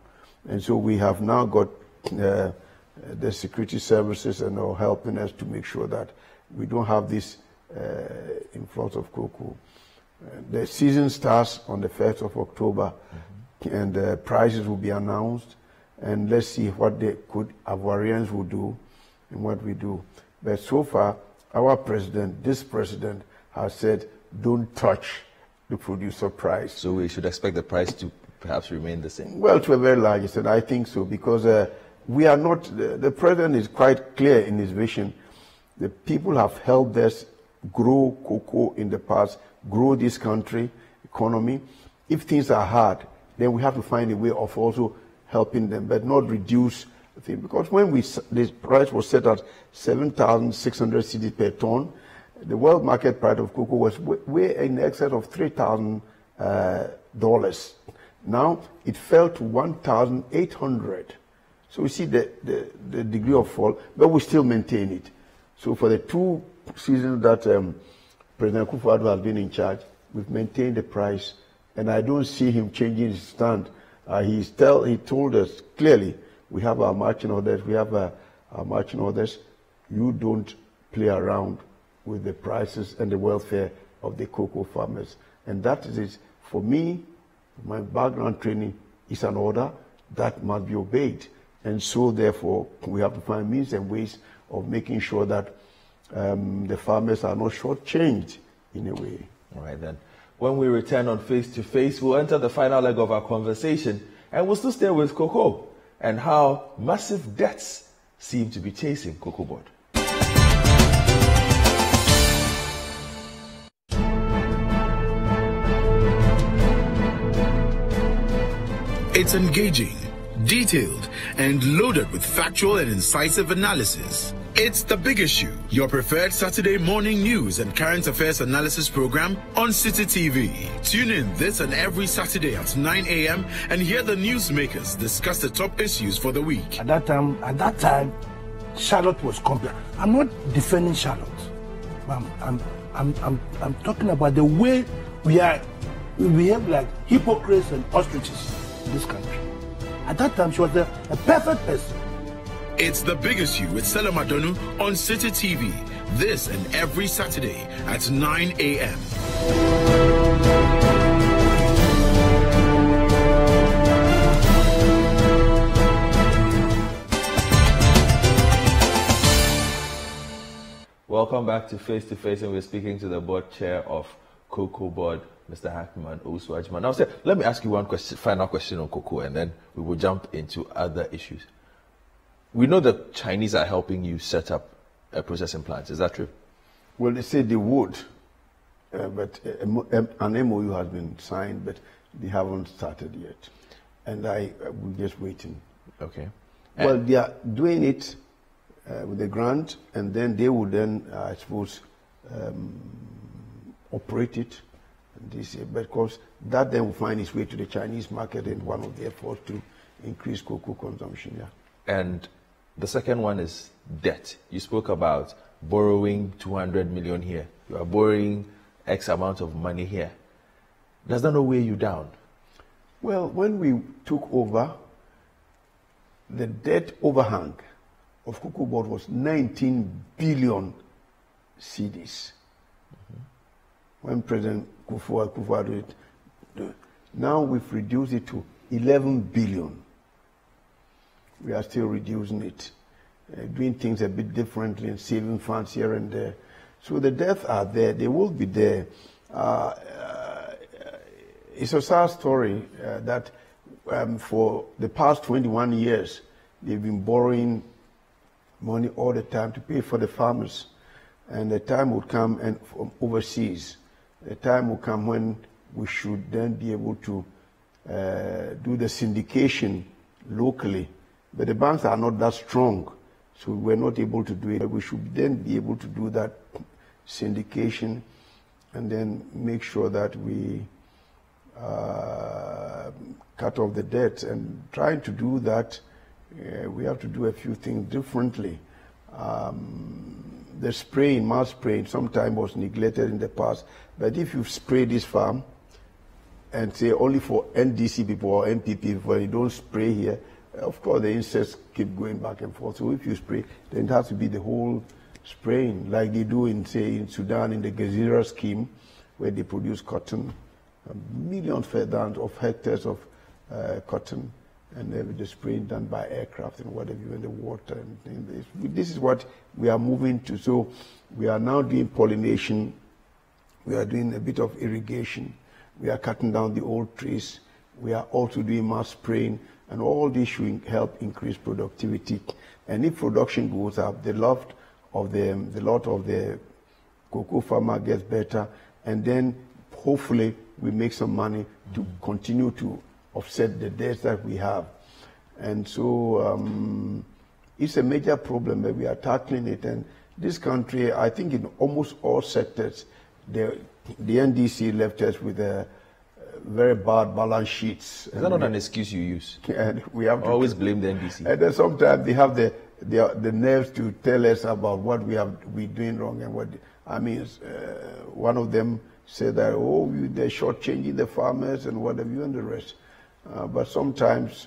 And so we have now got the security services and all helping us to make sure that we don't have this influx of cocoa. The season starts on the 1st of October, and the prices will be announced. And let's see what the Ivorians will do and what we do. But so far, our president, this president, has said, don't touch the producer price. So we should expect the price to perhaps remain the same? Well, to a very large extent, I think so, because we are not, the president is quite clear in his vision. The people have helped us grow cocoa in the past, grow this country, economy. If things are hard, then we have to find a way of also helping them, but not reduce the thing. Because when the price was set at 7,600 cedis per ton, the world market price of cocoa was way in excess of $3,000. Now it fell to 1,800. So we see the degree of fall, but we still maintain it. So for the 2 seasons that President Akufo-Addo has been in charge, we've maintained the price, and I don't see him changing his stand. He told us clearly, we have our marching orders, You don't play around with the prices and the welfare of the cocoa farmers. And that is, for me, my background training is an order that must be obeyed. And so, therefore, we have to find means and ways of making sure that the farmers are not shortchanged in a way. All right, then. When we return on Face to Face, we'll enter the final leg of our conversation, and we'll still stay with cocoa and how massive debts seem to be chasing Cocoa Board. It's engaging, detailed, and loaded with factual and incisive analysis. It's The Big Issue, your preferred Saturday morning news and current affairs analysis program on Citi TV. Tune in this and every Saturday at 9 a.m. and hear the newsmakers discuss the top issues for the week. At that time, Charlotte was complex. I'm not defending Charlotte. I'm talking about the way we behave like hypocrites and ostriches in this country. At that time, she was a perfect person. It's The Big Issue with Stella Madonu on Citi TV. This and every Saturday at 9 a.m. Welcome back to Face, and we're speaking to the board chair of Cocoa Board, Mr. Hackman Osu-Agyeman. Now, sir, let me ask you one final question on cocoa, and then we will jump into other issues. We know the Chinese are helping you set up a processing plant. Is that true? Well, they say they would, but an MOU has been signed, but they haven't started yet. And we're just waiting. Okay. Well, they are doing it with the grant, and then they would then, I suppose, operate it this year, because that then will find its way to the Chinese market in one of the efforts to increase cocoa consumption. Yeah. And the second one is debt. You spoke about borrowing 200 million here. You are borrowing X amount of money here. Does that not weigh you down? Well, when we took over, the debt overhang of Cocoa Board was 19 billion cedis. When President Kufuor did it. Now we've reduced it to 11 billion. We are still reducing it, doing things a bit differently and saving funds here and there. So the debts are there, they will be there. It's a sad story that for the past 21 years, they've been borrowing money all the time to pay for the farmers. And the time would come, and from overseas, the time will come when we should then be able to do the syndication locally. But the banks are not that strong, so we're not able to do it. We should then be able to do that syndication and then make sure that we cut off the debt. And trying to do that, we have to do a few things differently. The spraying, mass spraying, sometimes was neglected in the past. But if you spray this farm and say only for NDC people or NPP people, you don't spray here, of course the insects keep going back and forth. So if you spray, then it has to be the whole spraying, like they do in, say, in Sudan, in the Gezira scheme, where they produce cotton, millions of hectares of cotton, and the spraying done by aircraft and whatever in the water. And this is what we are moving to. So we are now doing pollination. We are doing a bit of irrigation. We are cutting down the old trees. We are also doing mass spraying, and all this should help increase productivity. And if production goes up, the lot of the cocoa farmer gets better, and then hopefully we make some money to continue to offset the debts that we have. And so it's a major problem, but we are tackling it. And this country, I think in almost all sectors, the NDC left us with a very bad balance sheets. Is that not an excuse you use? And we have to always blame the NDC. And then sometimes they have the nerves to tell us about what we're doing wrong and what. I mean, one of them said that, oh, they're shortchanging the farmers and whatever you and the rest. But sometimes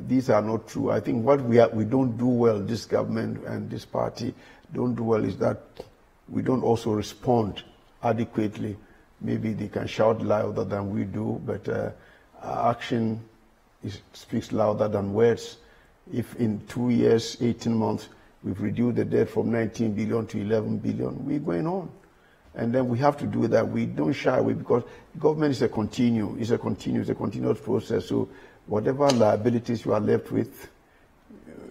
these are not true. I think what we don't do well, this government and this party don't do well, is that we don't also respond adequately. Maybe they can shout louder than we do, but action speaks louder than words. If in 2 years, 18 months, we've reduced the debt from 19 billion to 11 billion, we're going on. And then we have to do that. We don't shy away, because government is a continuous process. So whatever liabilities you are left with,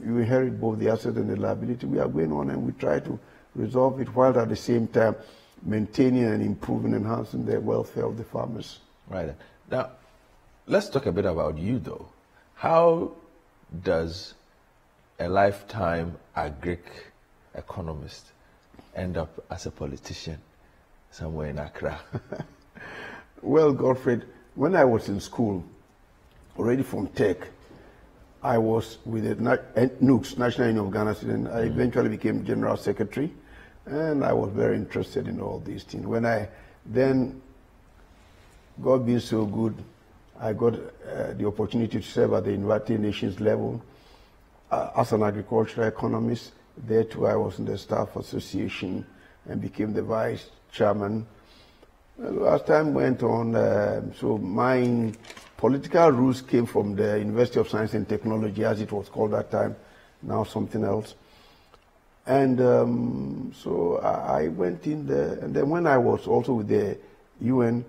you inherit both the asset and the liability. We are going on, and we try to resolve it, while at the same time maintaining and improving, enhancing the welfare of the farmers. Right. Now, let's talk a bit about you, though. How does a lifetime agric economist end up as a politician somewhere in Accra? Well, Godfred, when I was in school, already from Tech, I was with the NUGS, National Union of Ghana Students. I eventually became General Secretary, and I was very interested in all these things. When I then, God being so good, I got the opportunity to serve at the United Nations level as an agricultural economist. There too, I was in the Staff Association and became the Vice Chairman. As time went on, so my political roots came from the University of Science and Technology, as it was called that time, now something else. And so I went in there, and then when I was also with the UN,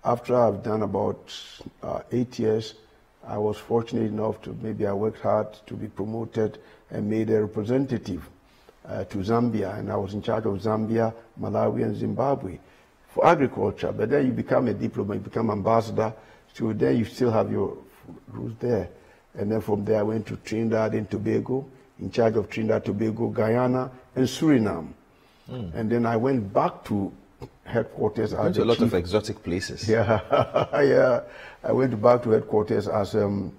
after I've done about 8 years, I was fortunate enough to, maybe I worked hard to be promoted and made a representative to Zambia, and I was in charge of Zambia, Malawi, and Zimbabwe for agriculture. But then you become a diplomat, you become ambassador, so then you still have your rules there. And then from there I went to Trinidad and Tobago, in charge of Trinidad, Tobago, Guyana, and Suriname. And then I went back to headquarters. Went to a lot of exotic places. Yeah, yeah. I went back to headquarters as the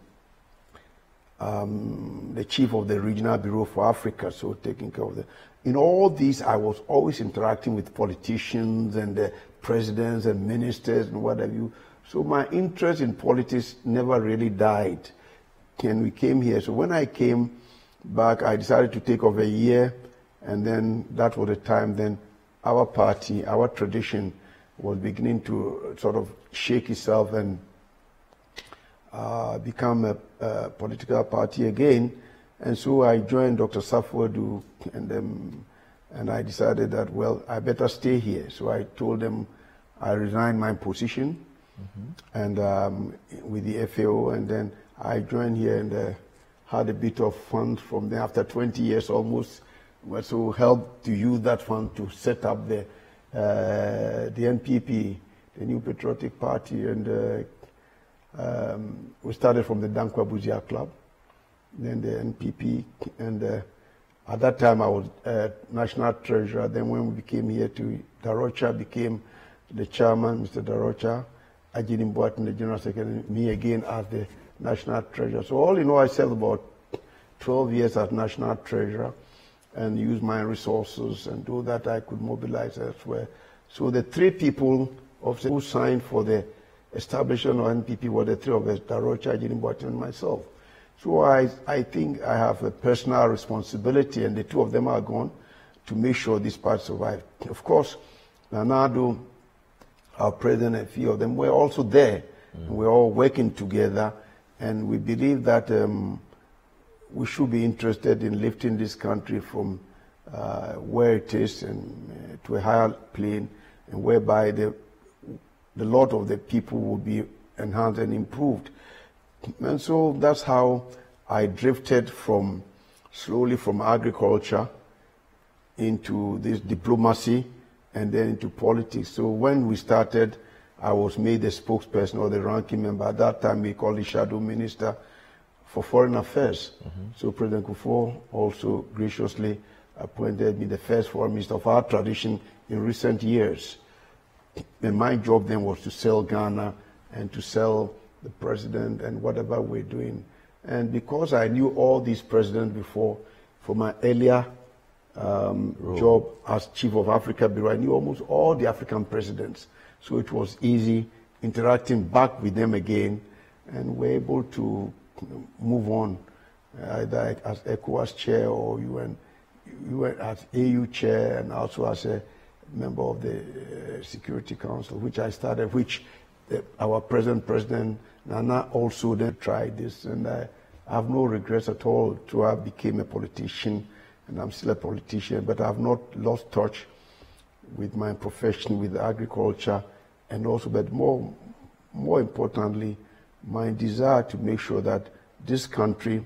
chief of the Regional Bureau for Africa, so taking care of the. In all these, I was always interacting with politicians and presidents and ministers and what have you. So my interest in politics never really died. And we came here. So when I came back, I decided to take off a year, and then that was the time then our party, our tradition was beginning to sort of shake itself and become a political party again. And so I joined Dr. Safwadu, and I decided that, well, I better stay here. So I told them I resigned my position and with the FAO, and then I joined here and had a bit of funds from there after 20 years almost. So helped to use that fund to set up the NPP, the New Patriotic Party, and we started from the Dankwa Buzia Club, then the NPP, and at that time I was National Treasurer. Then when we came here to Darocha, became the chairman, Mr. Darocha, Ajini Mboatin, the General Secretary, me again as the National Treasurer. So all in all, I served about 12 years as National Treasurer and used my resources and do that I could mobilize elsewhere. So the three people who signed for the establishment of NPP were the three of us, Darocha, Ajini Mboatin, and myself. So I think I have a personal responsibility, and the two of them are gone, to make sure this party survives. Of course, Nanado, our president, and a few of them were also there. We're all working together, and we believe that we should be interested in lifting this country from where it is and to a higher plane, and whereby the lot of the people will be enhanced and improved. And so that's how I drifted slowly from agriculture into this diplomacy and then into politics. So when we started, I was made the spokesperson or the ranking member. At that time, we called the shadow minister for foreign affairs. So President Kufuor also graciously appointed me the first foreign minister of our tradition in recent years. And my job then was to sell Ghana and to sell the president and whatever we're doing. And because I knew all these presidents before, for my earlier job as chief of Africa Bureau, I knew almost all the African presidents. So it was easy interacting back with them again, and we're able to move on, either as ECOWAS chair or UN as AU chair, and also as a member of the Security Council, which I started, which our present president Nana also then tried this, and I have no regrets at all to have become a politician, and I'm still a politician, but I have not lost touch with my profession, with agriculture, and also, but more importantly, my desire to make sure that this country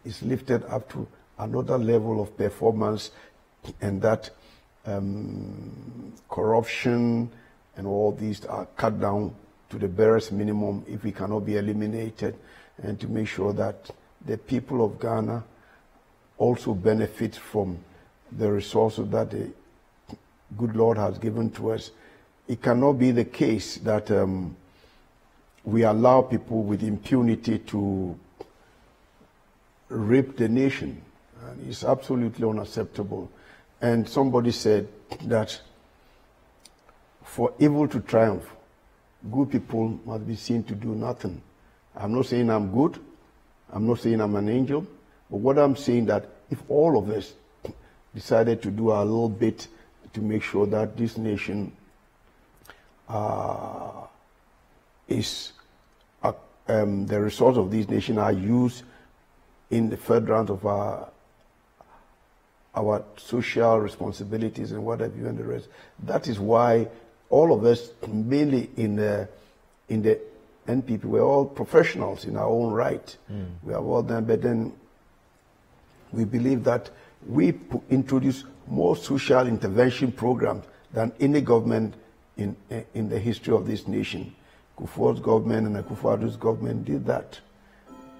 is lifted up to another level of performance, and that corruption and all these are cut down to the barest minimum if we cannot be eliminated, and to make sure that the people of Ghana also benefit from the resources that the good Lord has given to us. It cannot be the case that we allow people with impunity to rape the nation. And it's absolutely unacceptable. And somebody said that for evil to triumph, good people must be seen to do nothing. I'm not saying I'm good. I'm not saying I'm an angel. But what I'm saying that if all of us decided to do our little bit to make sure that this nation the resources of this nation are used in the furtherance of our social responsibilities and what have you and the rest. That is why all of us, mainly in the NPP, we're all professionals in our own right. We have all done, but then we believe that we introduced more social intervention programs than any government in the history of this nation. Kufuor's government and Akufo-Addo's government did that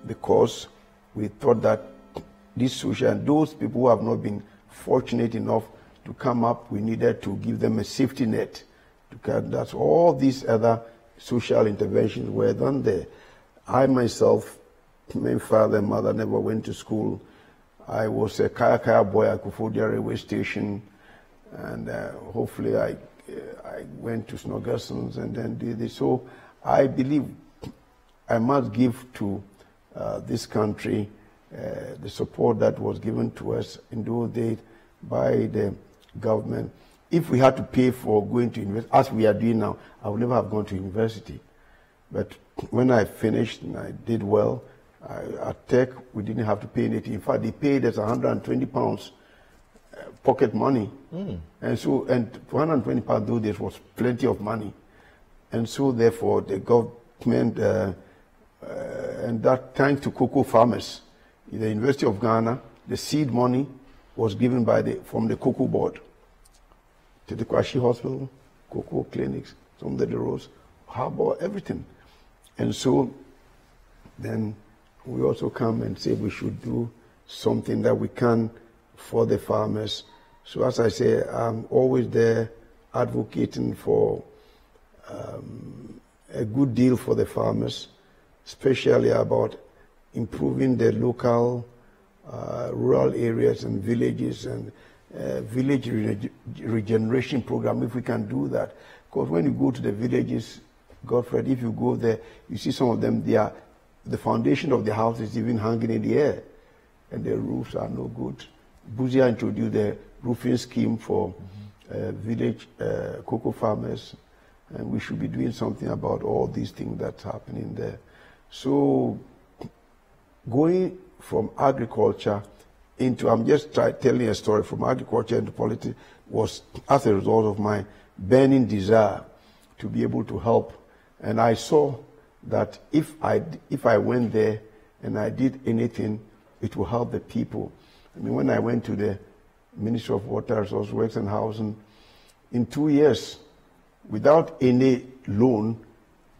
because we thought that this social, and those people who have not been fortunate enough to come up, we needed to give them a safety net. That's all these other social interventions were done there. I myself, my father and mother never went to school. I was a kaya boy at Kufuor railway station, and hopefully I went to Snoggersons and then did this. So I believe I must give to this country the support that was given to us in those days by the government. If we had to pay for going to university, as we are doing now, I would never have gone to university. But when I finished and I did well, at Tech, we didn't have to pay anything. In fact, they paid us £120 pocket money. And so, and £120 those days was plenty of money. And so, therefore, the government, and that thanks to cocoa farmers, the University of Ghana, the seed money was given from the cocoa board to the Kwashi Hospital, cocoa clinics, some of the roads, harbor, everything. And so, then we also come and say we should do something that we can for the farmers. So as I say, I'm always there advocating for a good deal for the farmers, especially about improving the local rural areas and villages and village regeneration program, if we can do that. Because when you go to the villages, Godfred, if you go there, you see some of them, the foundation of the house is even hanging in the air, and the roofs are no good. Buzia introduced the roofing scheme for village cocoa farmers, and we should be doing something about all these things that's happening there. So, going from agriculture into, I'm just telling a story, from agriculture into politics was as a result of my burning desire to be able to help. And I saw that if I went there and I did anything, it will help the people. I mean, when I went to the Ministry of Water Resources, Works and Housing, in 2 years, without any loan,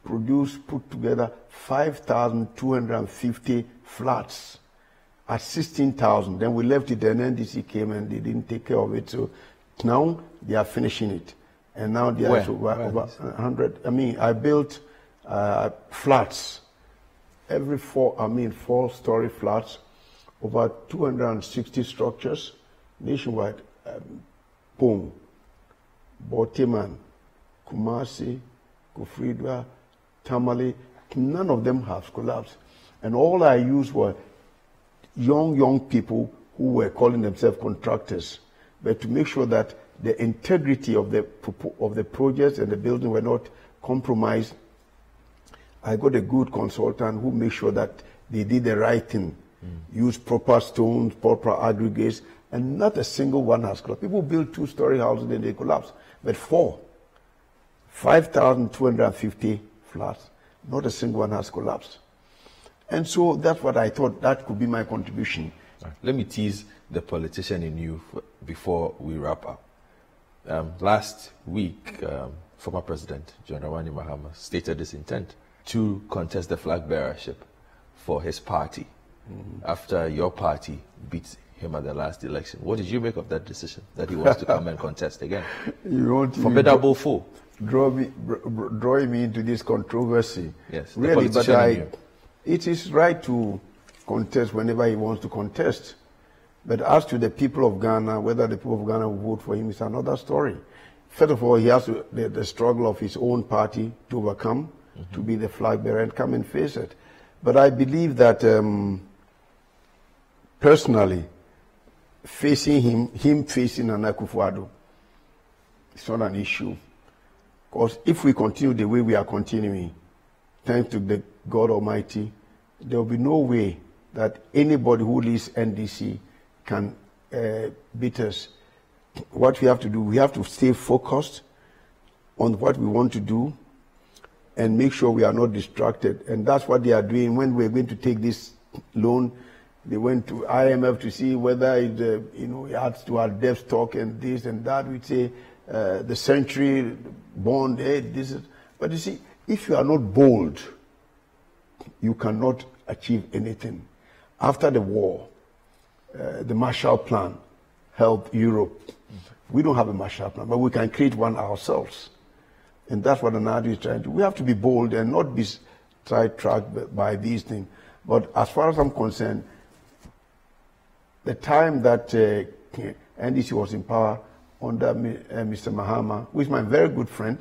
put together 5,250 flats at 16,000. Then we left it, and NDC came and they didn't take care of it. So now they are finishing it. And now they are over 100. I mean, I built flats, every four-story flats, over 260 structures nationwide. Pong, Boteman, Kumasi, Kufridwa, Tamale, none of them have collapsed. And all I used were young people who were calling themselves contractors, but to make sure that the integrity of the projects and the building were not compromised, I got a good consultant who made sure that they did the right thing, used proper stones, proper aggregates, and not a single one has collapsed. People build two-story houses and they collapse, but 5,250 flats, not a single one has collapsed. And so that's what I thought that could be my contribution. Let me tease the politician in you before we wrap up. Last week, former President John Dramani Mahama stated his intent to contest the flag bearership for his party after your party beat him at the last election. What did you make of that decision, that he wants to come and contest again? Formidable foe. Drawing me into this controversy. Yes, really, but it is right to contest whenever he wants to contest. But as to the people of Ghana, whether the people of Ghana will vote for him is another story. First of all, he has the struggle of his own party to overcome, to be the flag bearer and come and face it. But I believe that personally, facing him facing Nana Akufo-Addo, it's not an issue. Because if we continue the way we are continuing, thanks to the God Almighty, there will be no way that anybody who leads NDC can beat us. What we have to do, we have to stay focused on what we want to do and make sure we are not distracted. And that's what they are doing when we're going to take this loan. They went to IMF to see whether it, it adds to our debt stock and this and that. We'd say the century bond, this is. But you see, if you are not bold, you cannot achieve anything. After the war, the Marshall Plan helped Europe. We don't have a Marshall Plan, but we can create one ourselves. And that's what Nadu is trying to do. We have to be bold and not be sidetracked by these things. But as far as I'm concerned, the time that NDC was in power under Mr. Mahama, who is my very good friend,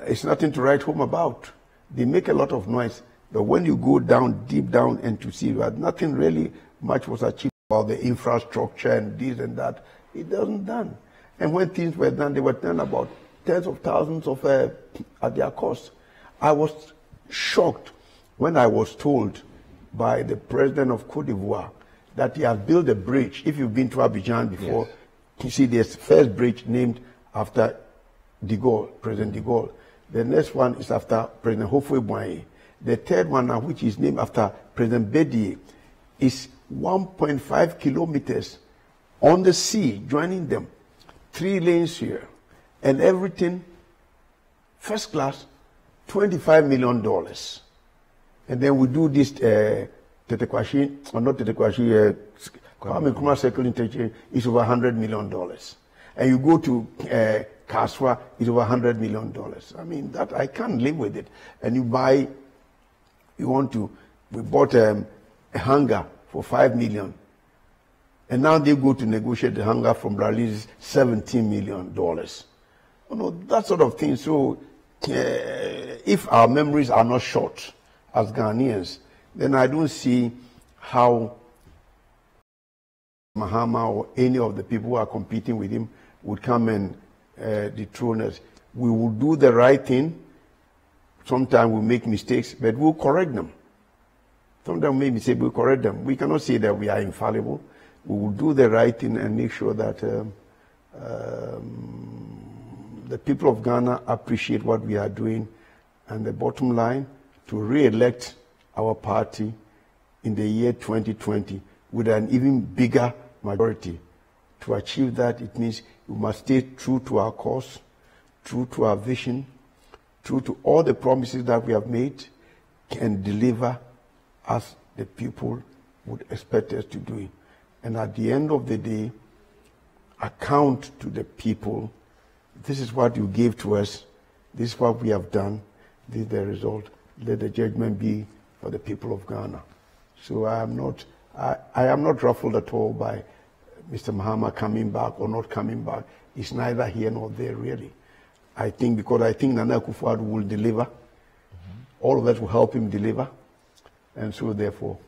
it's nothing to write home about. They make a lot of noise, but when you go down, deep down, and to see that nothing really much was achieved about the infrastructure and this and that, it wasn't done. And when things were done, they were done about tens of thousands of at their cost. I was shocked when I was told by the president of Cote d'Ivoire that he has built a bridge. If you've been to Abidjan before, you see there's first bridge named after de Gaulle, President de Gaulle. The next one is after President Houphouët-Boigny. The third one now, which is named after President Bédié, is 1.5 kilometers on the sea, joining them. 3 lanes here. And everything, first class, $25 million. And then we do this Tetekwashi, or not Tetekwashi, Kwame Nkrumah Circle Interchange is over $100 million. And you go to Kaswa, it's over $100 million. I mean, that I can't live with it. And you buy, we bought a hangar for $5 million. And now they go to negotiate the hangar from Brazil, $17 million. You know, that sort of thing. So if our memories are not short as Ghanaians, then I don't see how Mahama or any of the people who are competing with him would come and dethrone us. We will do the right thing. Sometimes we make mistakes, but we'll correct them. Sometimes we make mistakes, we'll correct them. We cannot say that we are infallible. We will do the right thing and make sure that the people of Ghana appreciate what we are doing. And the bottom line, to re-elect our party in the year 2020 with an even bigger majority. To achieve that, it means we must stay true to our cause, true to our vision, true to all the promises that we have made, and deliver as the people would expect us to do it. And at the end of the day, account to the people, this is what you gave to us, this is what we have done, this is the result. Let the judgment be for the people of Ghana. So I am not ruffled at all by Mr. Mahama coming back or not coming back. It's neither here nor there, really. Because I think Nana Akufo-Addo will deliver. All of us will help him deliver. And so, therefore,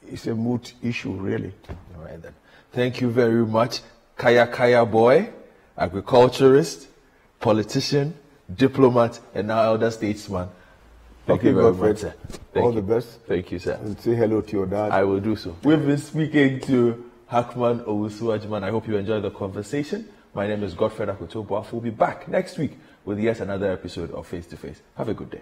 it's a moot issue, really. All right, then. Thank you very much. Kaya boy, agriculturist, politician, diplomat, and now elder statesman. Thank you very much, sir. All the best. Thank you, sir. And say hello to your dad. I will do so. We've been speaking to Hackman Owusu-Agyemang. I hope you enjoyed the conversation. My name is Godfred Akoto-Boafo. We'll be back next week with yet another episode of Face to Face. Have a good day.